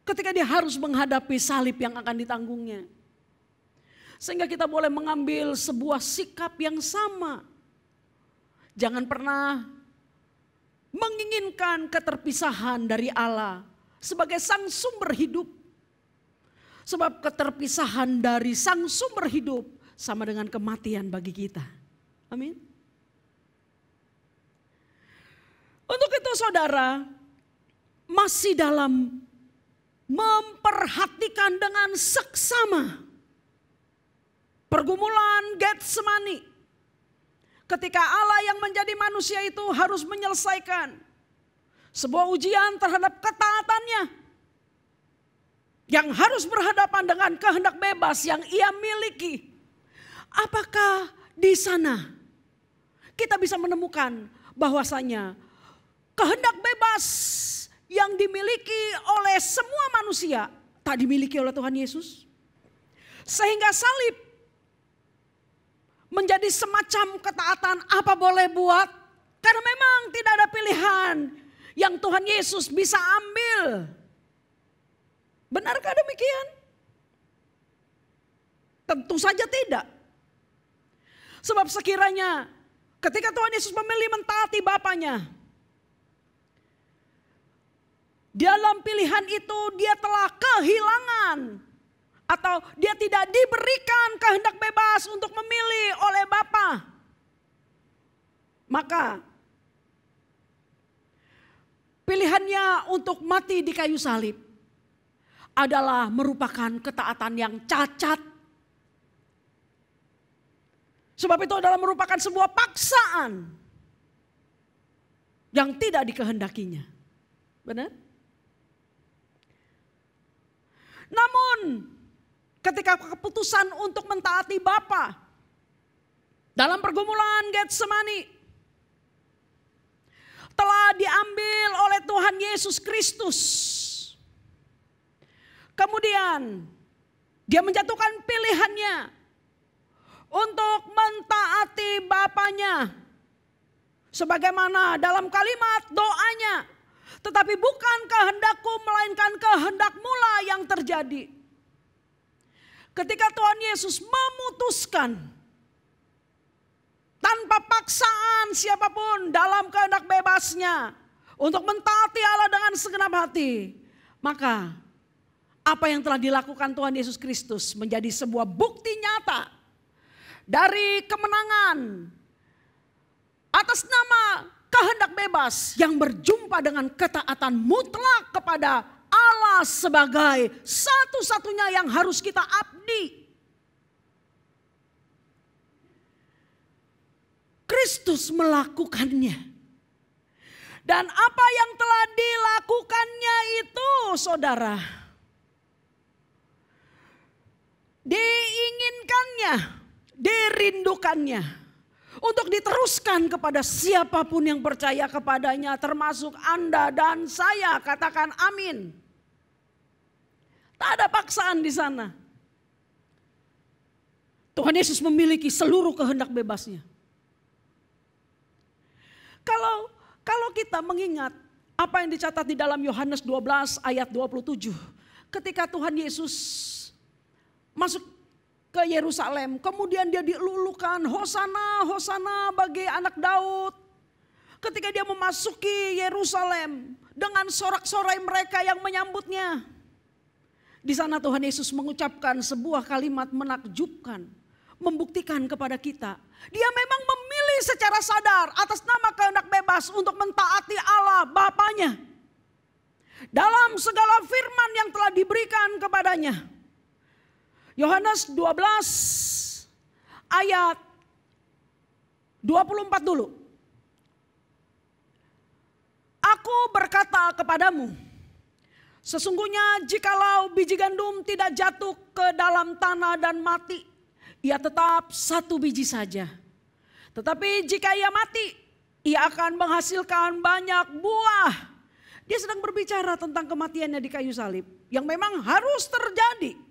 ketika dia harus menghadapi salib yang akan ditanggungnya. Sehingga kita boleh mengambil sebuah sikap yang sama. Jangan pernah menginginkan keterpisahan dari Allah sebagai sang sumber hidup. Sebab keterpisahan dari sang sumber hidup sama dengan kematian bagi kita. Amin. Untuk itu saudara, masih dalam memperhatikan dengan seksama pergumulan Getsemani. Ketika Allah yang menjadi manusia itu harus menyelesaikan sebuah ujian terhadap ketaatannya. Yang harus berhadapan dengan kehendak bebas yang ia miliki. Apakah di sana kita bisa menemukan bahwasanya kehendak bebas yang dimiliki oleh semua manusia tak dimiliki oleh Tuhan Yesus? Sehingga salib menjadi semacam ketaatan apa boleh buat. Karena memang tidak ada pilihan yang Tuhan Yesus bisa ambil. Benarkah demikian? Tentu saja tidak. Sebab sekiranya ketika Tuhan Yesus memilih mentaati Bapanya, dalam pilihan itu dia telah kehilangan atau dia tidak diberikan kehendak bebas untuk memilih oleh Bapa. Maka pilihannya untuk mati di kayu salib adalah merupakan ketaatan yang cacat. Sebab itu adalah merupakan sebuah paksaan yang tidak dikehendakinya. Benar? Namun ketika keputusan untuk mentaati Bapa dalam pergumulan Getsemani telah diambil oleh Tuhan Yesus Kristus. Kemudian dia menjatuhkan pilihannya untuk mentaati Bapanya. Sebagaimana dalam kalimat doanya, tetapi bukan kehendakku melainkan kehendak-Mu yang terjadi. Ketika Tuhan Yesus memutuskan tanpa paksaan siapapun dalam kehendak bebasnya untuk mentaati Allah dengan segenap hati, maka apa yang telah dilakukan Tuhan Yesus Kristus menjadi sebuah bukti nyata dari kemenangan atas nama kehendak bebas yang berjumpa dengan ketaatan mutlak kepada Allah sebagai satu-satunya yang harus kita abdi. Kristus melakukannya. Dan apa yang telah dilakukannya itu, saudara, diinginkannya, dirindukannya untuk diteruskan kepada siapapun yang percaya kepadanya, termasuk Anda dan saya. Katakan amin. Tak ada paksaan di sana. Tuhan Yesus memiliki seluruh kehendak bebasnya. Kalau kita mengingat apa yang dicatat di dalam Yohanes 12 ayat 27. Ketika Tuhan Yesus masuk ke Yerusalem, kemudian dia dilulukan, Hosana, Hosana bagi anak Daud. Ketika dia memasuki Yerusalem dengan sorak-sorai mereka yang menyambutnya. Di sana Tuhan Yesus mengucapkan sebuah kalimat menakjubkan, membuktikan kepada kita. Dia memang memilih secara sadar atas nama kehendak bebas untuk mentaati Allah Bapanya. Dalam segala firman yang telah diberikan kepadanya. Yohanes 12 ayat 24 dulu. Aku berkata kepadamu, sesungguhnya jikalau biji gandum tidak jatuh ke dalam tanah dan mati, ia tetap satu biji saja. Tetapi jika ia mati, ia akan menghasilkan banyak buah. Dia sedang berbicara tentang kematiannya di kayu salib yang memang harus terjadi.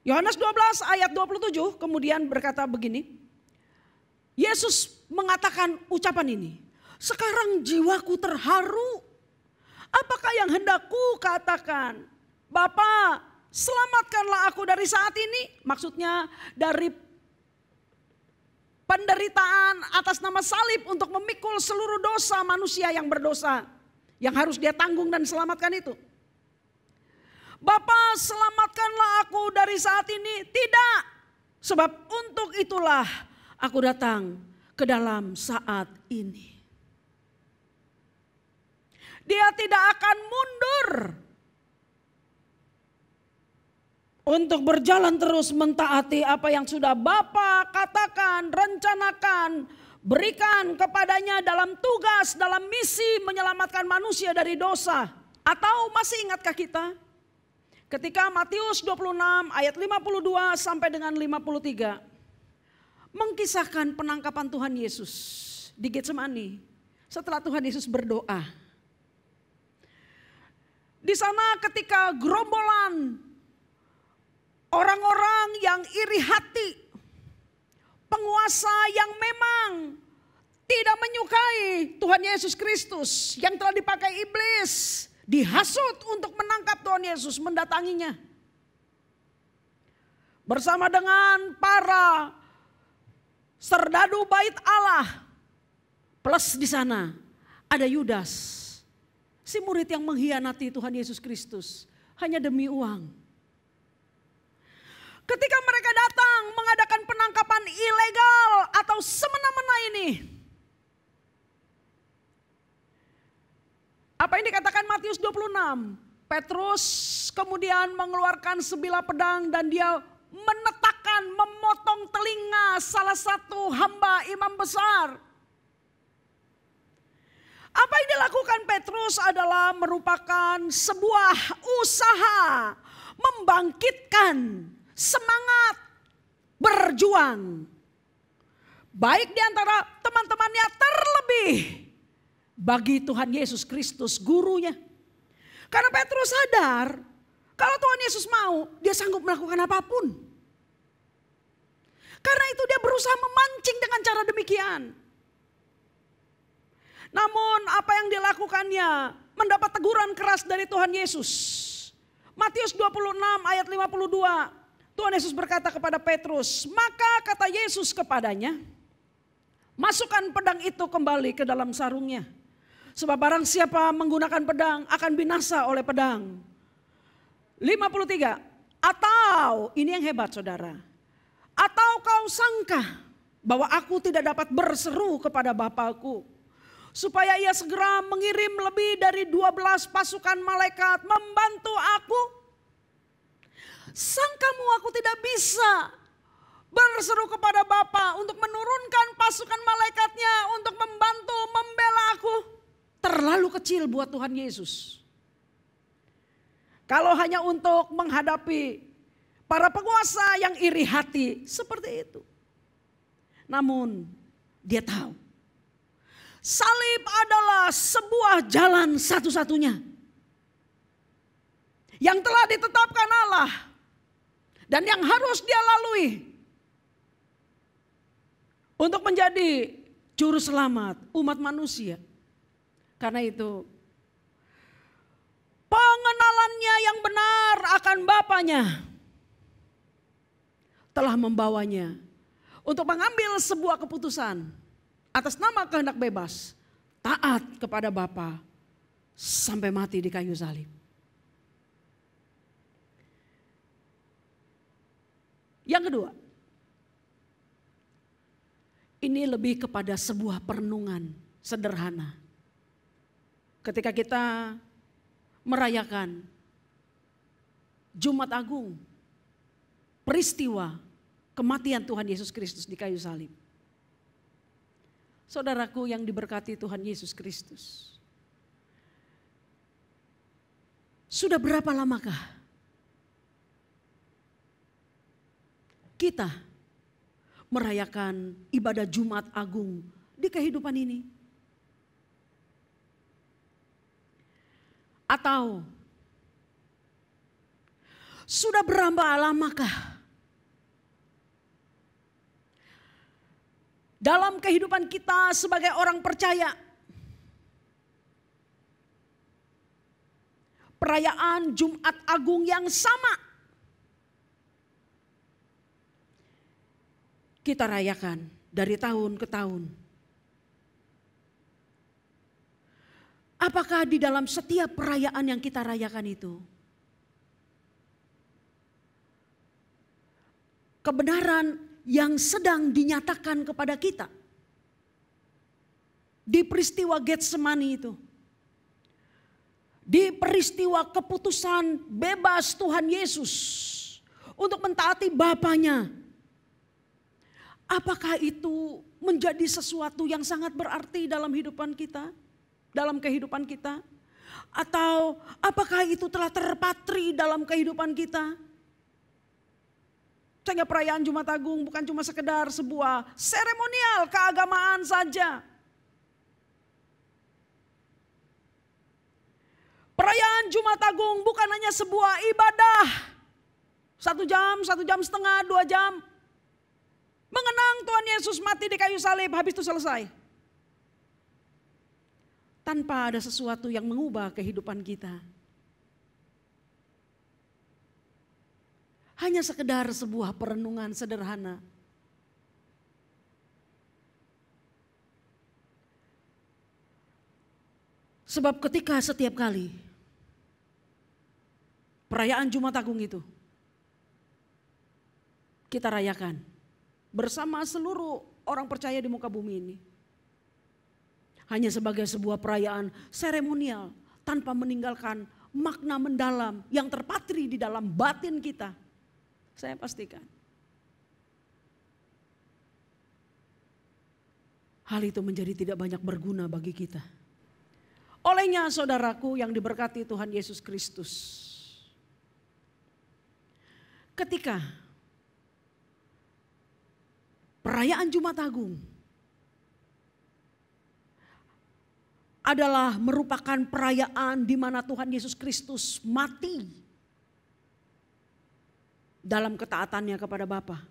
Yohanes 12 ayat 27 kemudian berkata begini. Yesus mengatakan ucapan ini. Sekarang jiwaku terharu. Apakah yang hendak ku katakan? Bapa, selamatkanlah aku dari saat ini. Maksudnya dari penderitaan atas nama salib untuk memikul seluruh dosa manusia yang berdosa. Yang harus dia tanggung dan selamatkan itu. Bapa, selamatkanlah aku dari saat ini. Tidak, sebab untuk itulah aku datang ke dalam saat ini. Dia tidak akan mundur untuk berjalan terus mentaati apa yang sudah Bapa katakan, rencanakan, berikan kepadanya dalam tugas, dalam misi menyelamatkan manusia dari dosa. Atau masih ingatkah kita? Ketika Matius 26 ayat 52 sampai dengan 53. Mengkisahkan penangkapan Tuhan Yesus di Getsemani. Setelah Tuhan Yesus berdoa. Di sana ketika gerombolan orang-orang yang iri hati, penguasa yang memang tidak menyukai Tuhan Yesus Kristus yang telah dipakai iblis, dihasut untuk menangkap Tuhan Yesus, mendatanginya. Bersama dengan para serdadu bait Allah, plus di sana ada Yudas. Si murid yang mengkhianati Tuhan Yesus Kristus hanya demi uang. Ketika mereka datang mengadakan penangkapan ilegal atau semena-mena ini. Apa yang dikatakan Matius 26? Petrus kemudian mengeluarkan sebilah pedang dan dia menetakkan, memotong telinga salah satu hamba imam besar. Apa yang dilakukan Petrus adalah merupakan sebuah usaha membangkitkan semangat berjuang. Baik di antara teman-temannya, terlebih bagi Tuhan Yesus Kristus gurunya. Karena Petrus sadar kalau Tuhan Yesus mau, dia sanggup melakukan apapun. Karena itu dia berusaha memancing dengan cara demikian. Namun apa yang dilakukannya mendapat teguran keras dari Tuhan Yesus. Matius 26 ayat 52. Tuhan Yesus berkata kepada Petrus, maka kata Yesus kepadanya, masukkan pedang itu kembali ke dalam sarungnya. Sebab barang siapa menggunakan pedang akan binasa oleh pedang. 53. Atau, ini yang hebat saudara. Atau kau sangka bahwa aku tidak dapat berseru kepada Bapakku, supaya ia segera mengirim lebih dari 12 pasukan malaikat membantu aku? Sangkamu aku tidak bisa berseru kepada Bapa untuk menurunkan pasukan malaikatnya untuk membantu membela aku? Terlalu kecil buat Tuhan Yesus. Kalau hanya untuk menghadapi para penguasa yang iri hati seperti itu. Namun dia tahu salib adalah sebuah jalan satu-satunya yang telah ditetapkan Allah dan yang harus dia lalui untuk menjadi juru selamat umat manusia. Karena itu pengenalannya yang benar akan Bapanya telah membawanya untuk mengambil sebuah keputusan atas nama kehendak bebas, taat kepada Bapa sampai mati di kayu salib. Yang kedua, ini lebih kepada sebuah perenungan sederhana. Ketika kita merayakan Jumat Agung, peristiwa kematian Tuhan Yesus Kristus di kayu salib. Saudaraku yang diberkati Tuhan Yesus Kristus, sudah berapa lamakah kita merayakan ibadah Jumat Agung di kehidupan ini? Atau sudah berapa lamakah dalam kehidupan kita sebagai orang percaya perayaan Jumat Agung yang sama kita rayakan dari tahun ke tahun? Apakah di dalam setiap perayaan yang kita rayakan itu kebenaran yang sedang dinyatakan kepada kita di peristiwa Getsemani itu, di peristiwa keputusan bebas Tuhan Yesus untuk mentaati Bapanya, apakah itu menjadi sesuatu yang sangat berarti dalam kehidupan kita? Atau apakah itu telah terpatri dalam kehidupan kita? Sehingga perayaan Jumat Agung bukan cuma sekedar sebuah seremonial keagamaan saja. Perayaan Jumat Agung bukan hanya sebuah ibadah 1 jam, 1 jam setengah, 2 jam. Mengenang Tuhan Yesus mati di kayu salib, habis itu selesai. Tanpa ada sesuatu yang mengubah kehidupan kita. Hanya sekedar sebuah perenungan sederhana. Sebab ketika setiap kali perayaan Jumat Agung itu kita rayakan bersama seluruh orang percaya di muka bumi ini, hanya sebagai sebuah perayaan seremonial tanpa meninggalkan makna mendalam yang terpatri di dalam batin kita. Saya pastikan. Hal itu menjadi tidak banyak berguna bagi kita. Olehnya saudaraku yang diberkati Tuhan Yesus Kristus. Ketika perayaan Jumat Agung adalah merupakan perayaan di mana Tuhan Yesus Kristus mati dalam ketaatannya kepada Bapa.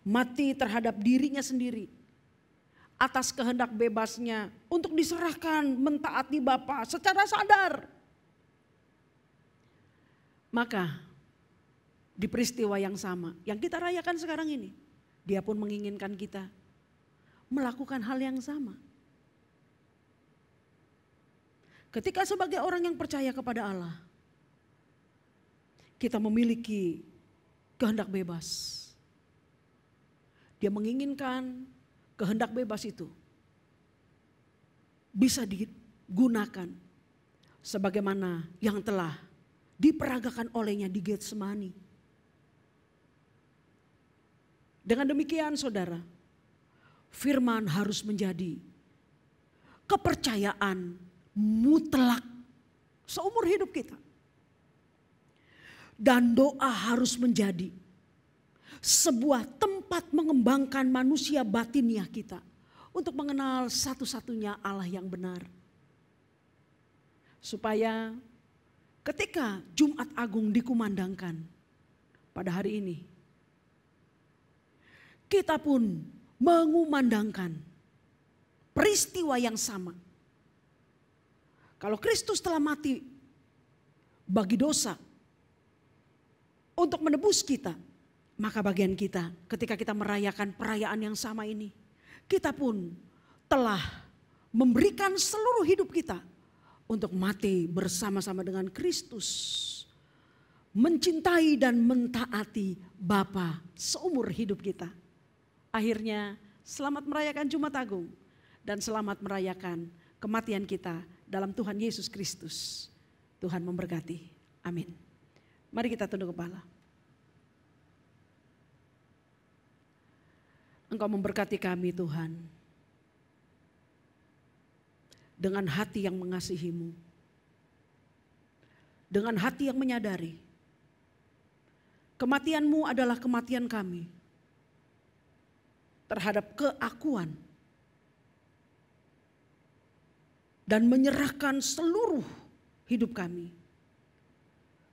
Mati terhadap dirinya sendiri atas kehendak bebasnya untuk diserahkan mentaati Bapa secara sadar. Maka di peristiwa yang sama yang kita rayakan sekarang ini, Dia pun menginginkan kita melakukan hal yang sama. Ketika sebagai orang yang percaya kepada Allah, kita memiliki kehendak bebas. Dia menginginkan kehendak bebas itu bisa digunakan sebagaimana yang telah diperagakan olehnya di Getsemani. Dengan demikian saudara, firman harus menjadi kepercayaan mutlak seumur hidup kita. Dan doa harus menjadi sebuah tempat mengembangkan manusia batiniah kita untuk mengenal satu-satunya Allah yang benar. Supaya ketika Jumat Agung dikumandangkan pada hari ini, kita pun mengumandangkan peristiwa yang sama. Kalau Kristus telah mati bagi dosa untuk menebus kita, maka bagian kita ketika kita merayakan perayaan yang sama ini, kita pun telah memberikan seluruh hidup kita untuk mati bersama-sama dengan Kristus, mencintai dan mentaati Bapa seumur hidup kita. Akhirnya selamat merayakan Jumat Agung dan selamat merayakan kematian kita dalam Tuhan Yesus Kristus. Tuhan memberkati. Amin. Mari kita tunduk kepala. Engkau memberkati kami Tuhan. Dengan hati yang mengasihi-Mu. Dengan hati yang menyadari. Kematian-Mu adalah kematian kami. Terhadap keakuan. Dan menyerahkan seluruh hidup kami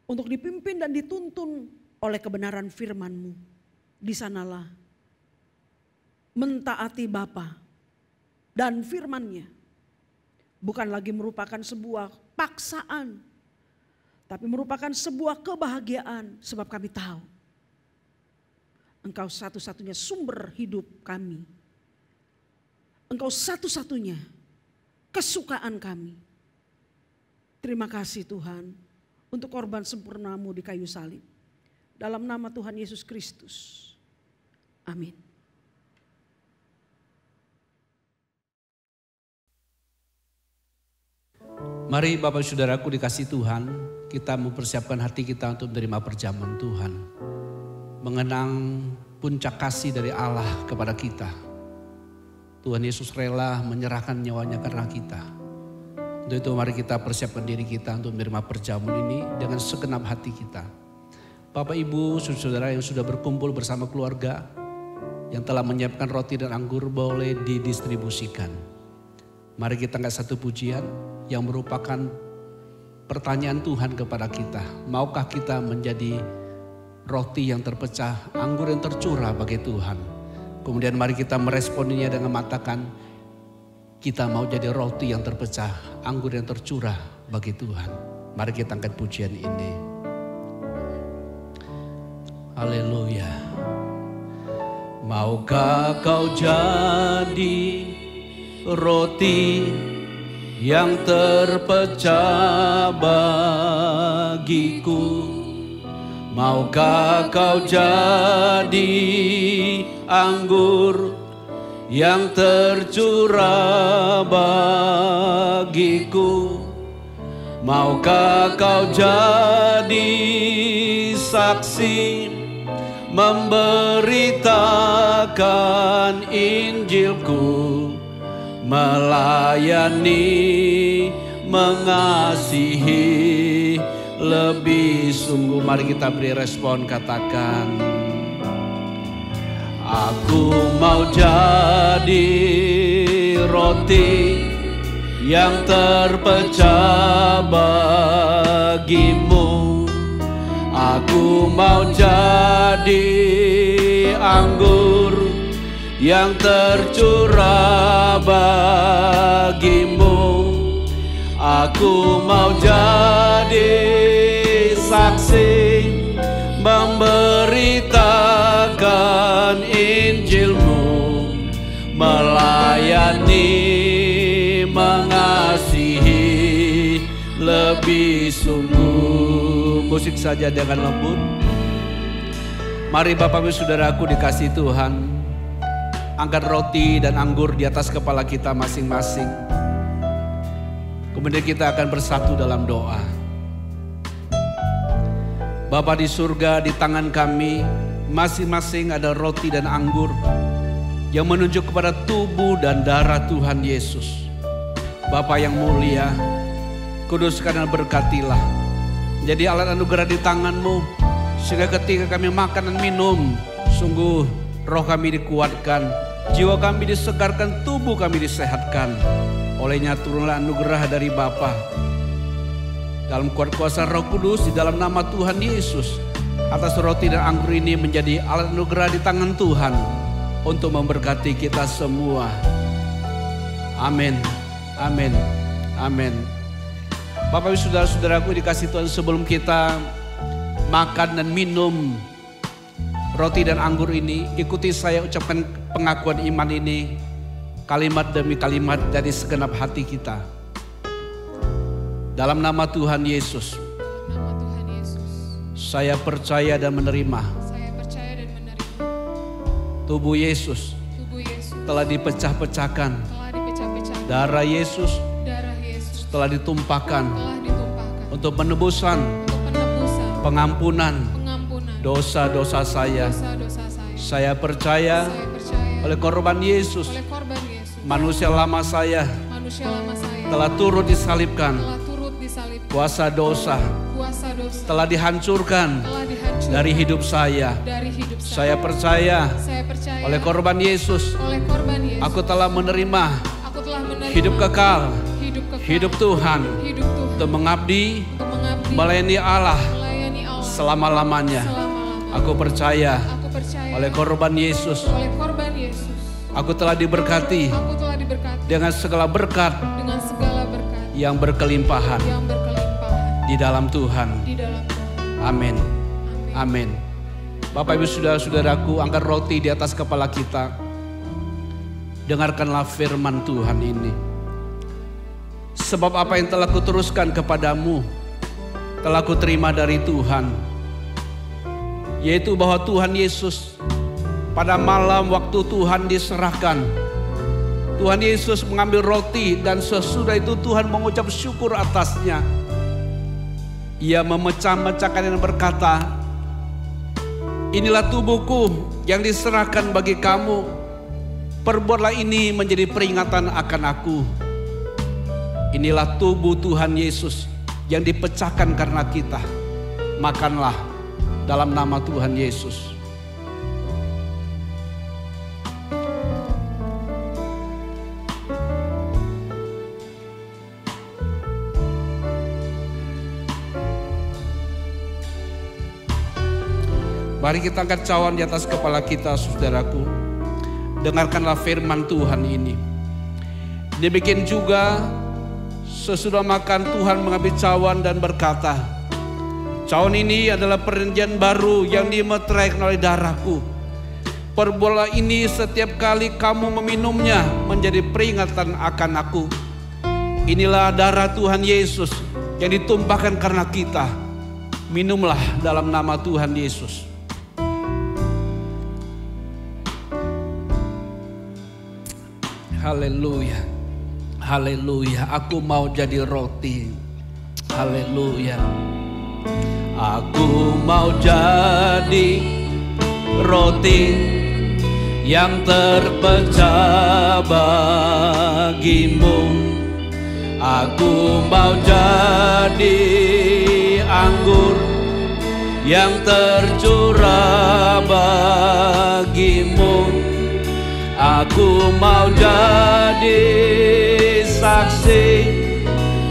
untuk dipimpin dan dituntun oleh kebenaran firman-Mu. Di sanalah mentaati Bapa dan firman-Nya bukan lagi merupakan sebuah paksaan, tapi merupakan sebuah kebahagiaan sebab kami tahu Engkau satu-satunya sumber hidup kami. Engkau satu-satunya kesukaan kami. Terima kasih Tuhan untuk korban sempurna-Mu di kayu salib. Dalam nama Tuhan Yesus Kristus. Amin. Mari Bapak Saudaraku dikasih Tuhan, kita mempersiapkan hati kita untuk menerima perjamuan Tuhan. Mengenang puncak kasih dari Allah kepada kita. Tuhan Yesus rela menyerahkan nyawanya karena kita. Untuk itu mari kita persiapkan diri kita untuk menerima perjamuan ini dengan segenap hati kita. Bapak Ibu, saudara yang sudah berkumpul bersama keluarga, yang telah menyiapkan roti dan anggur boleh didistribusikan. Mari kita angkat satu pujian yang merupakan pertanyaan Tuhan kepada kita. Maukah kita menjadi roti yang terpecah, anggur yang tercurah bagi Tuhan? Kemudian mari kita meresponinya dengan mengatakan, kita mau jadi roti yang terpecah, anggur yang tercurah bagi Tuhan. Mari kita angkat pujian ini. Haleluya. Maukah kau jadi roti yang terpecah bagiku? Maukah kau jadi anggur yang tercurah bagiku? Maukah kau jadi saksi, memberitakan Injilku, melayani, mengasihi lebih sungguh. Mari kita beri respon, katakan, aku mau jadi roti yang terpecah bagimu. Aku mau jadi anggur yang tercurah bagimu. Aku mau jadi saksi, memberitakan Injilmu, melayani, mengasihi lebih sungguh. Musik saja dengan lembut. Mari Bapak Ibu Saudaraku dikasihi Tuhan, angkat roti dan anggur di atas kepala kita masing-masing. Kemudian kita akan bersatu dalam doa. Bapa di surga, di tangan kami masing-masing ada roti dan anggur yang menunjuk kepada tubuh dan darah Tuhan Yesus. Bapa yang mulia, kuduskan dan berkatilah. Jadi alat anugerah di tangan-Mu, sehingga ketika kami makan dan minum, sungguh roh kami dikuatkan, jiwa kami disegarkan, tubuh kami disehatkan. Olehnya turunlah anugerah dari Bapa dalam kuat kuasa Roh Kudus, di dalam nama Tuhan Yesus. Atas roti dan anggur ini menjadi alat anugerah di tangan Tuhan untuk memberkati kita semua. Amin, amin, amin. Bapak Ibu Saudara-saudaraku dikasihi Tuhan, sebelum kita makan dan minum roti dan anggur ini, ikuti saya ucapkan pengakuan iman ini, kalimat demi kalimat dari segenap hati kita. Dalam nama Tuhan Yesus, saya percaya dan menerima, tubuh Yesus telah dipecah-pecahkan, darah Yesus telah ditumpahkan untuk penebusan, pengampunan dosa-dosa saya. Saya percaya oleh korban Yesus, manusia lama saya telah turut disalibkan. Kuasa dosa telah dihancurkan dari hidup saya. Saya percaya oleh korban Yesus, aku telah menerima hidup kekal, hidup Tuhan, untuk mengabdi, melayani Allah selama-lamanya. Aku percaya oleh korban Yesus, aku telah diberkati dengan segala berkat yang berkelimpahan di dalam Tuhan. Amin. Amin. Bapak Ibu Saudara-saudaraku, angkat roti di atas kepala kita. Dengarkanlah firman Tuhan ini. Sebab apa yang telah kuteruskan kepadamu telah kuterima dari Tuhan, yaitu bahwa Tuhan Yesus pada malam waktu Tuhan diserahkan, Tuhan Yesus mengambil roti dan sesudah itu Tuhan mengucap syukur atasnya. Ia memecah-mecahkan dan berkata, inilah tubuhku yang diserahkan bagi kamu. Perbuatlah ini menjadi peringatan akan aku. Inilah tubuh Tuhan Yesus yang dipecahkan karena kita. Makanlah dalam nama Tuhan Yesus. Mari kita angkat cawan di atas kepala kita, saudaraku. Dengarkanlah firman Tuhan ini. Demikian juga sesudah makan Tuhan mengambil cawan dan berkata, cawan ini adalah perjanjian baru yang dimeteraikan oleh darahku. Perbuatlah ini setiap kali kamu meminumnya menjadi peringatan akan aku. Inilah darah Tuhan Yesus yang ditumpahkan karena kita. Minumlah dalam nama Tuhan Yesus. Haleluya, haleluya. Aku mau jadi roti. Haleluya. Aku mau jadi roti yang terpecah bagimu. Aku mau jadi anggur yang tercurah bagimu. Aku mau jadi saksi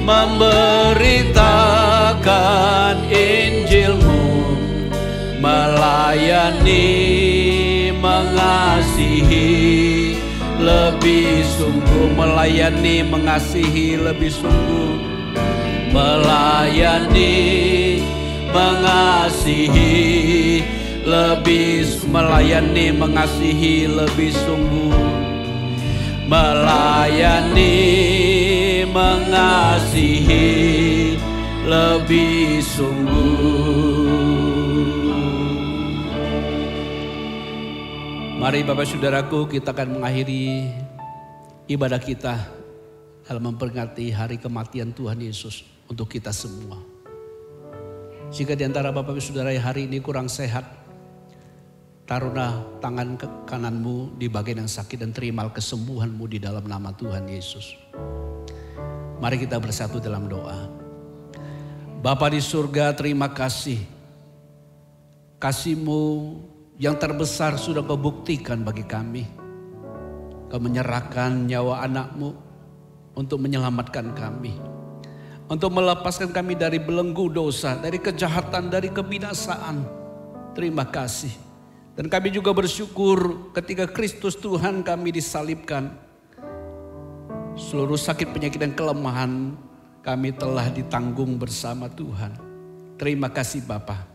memberitakan Injilmu, melayani, mengasihi lebih sungguh, melayani, mengasihi lebih sungguh, melayani, mengasihi lebih, melayani, mengasihi lebih sungguh, melayani, mengasihi lebih sungguh. Mari Bapak Saudaraku, kita akan mengakhiri ibadah kita dalam memperingati hari kematian Tuhan Yesus untuk kita semua. Jika di antara Bapak Saudara yang hari ini kurang sehat, taruhlah tangan kananmu di bagian yang sakit dan terimalah kesembuhanmu di dalam nama Tuhan Yesus. Mari kita bersatu dalam doa. Bapa di surga, terima kasih. Kasih-Mu yang terbesar sudah Kau buktikan bagi kami. Kau menyerahkan nyawa anak-Mu untuk menyelamatkan kami. Untuk melepaskan kami dari belenggu dosa, dari kejahatan, dari kebinasaan. Terima kasih. Dan kami juga bersyukur ketika Kristus Tuhan kami disalibkan. Seluruh sakit, penyakit, dan kelemahan kami telah ditanggung bersama Tuhan. Terima kasih Bapa.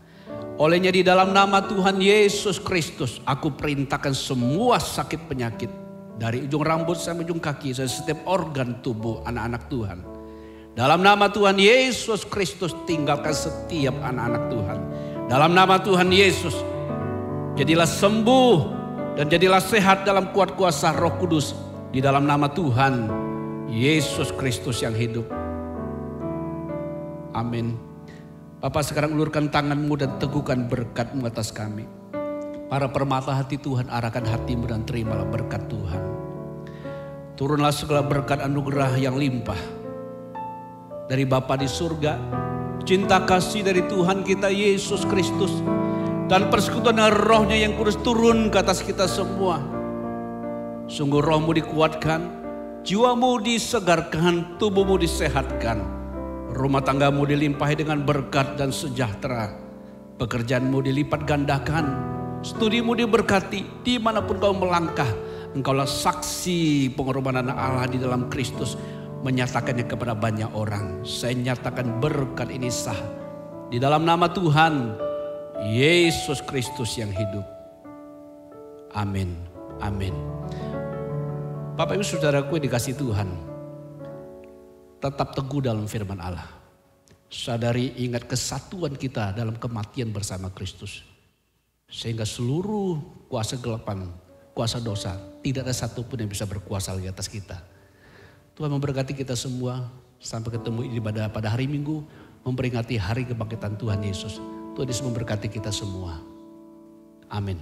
Olehnya di dalam nama Tuhan Yesus Kristus, aku perintahkan semua sakit penyakit dari ujung rambut sampai ujung kaki, dan setiap organ tubuh anak-anak Tuhan. Dalam nama Tuhan Yesus Kristus, tinggalkan setiap anak-anak Tuhan. Dalam nama Tuhan Yesus, jadilah sembuh dan jadilah sehat dalam kuat kuasa Roh Kudus. Di dalam nama Tuhan Yesus Kristus yang hidup. Amin. Bapak sekarang ulurkan tanganmu dan teguhkan berkat-Mu atas kami. Para permata hati Tuhan, arahkan hatimu dan terimalah berkat Tuhan. Turunlah segala berkat anugerah yang limpah dari Bapa di surga, cinta kasih dari Tuhan kita Yesus Kristus, dan persekutuan Roh-Nya yang kudus turun ke atas kita semua. Sungguh rohmu dikuatkan, jiwamu disegarkan, tubuhmu disehatkan. Rumah tanggamu dilimpahi dengan berkat dan sejahtera. Pekerjaanmu dilipat gandakan. Studimu diberkati. Dimanapun kau melangkah, engkaulah saksi pengorbanan Allah di dalam Kristus. Menyatakannya kepada banyak orang. Saya nyatakan berkat ini sah. Di dalam nama Tuhan Yesus Kristus yang hidup. Amin. Amin. Bapak Ibu Saudaraku yang dikasihi Tuhan, tetap teguh dalam firman Allah. Sadari, ingat kesatuan kita dalam kematian bersama Kristus. Sehingga seluruh kuasa gelapan, kuasa dosa, tidak ada satupun yang bisa berkuasa di atas kita. Tuhan memberkati kita semua. Sampai ketemu ibadah pada hari Minggu, memperingati hari kebangkitan Tuhan Yesus. Tuhan Yesus memberkati kita semua. Amin.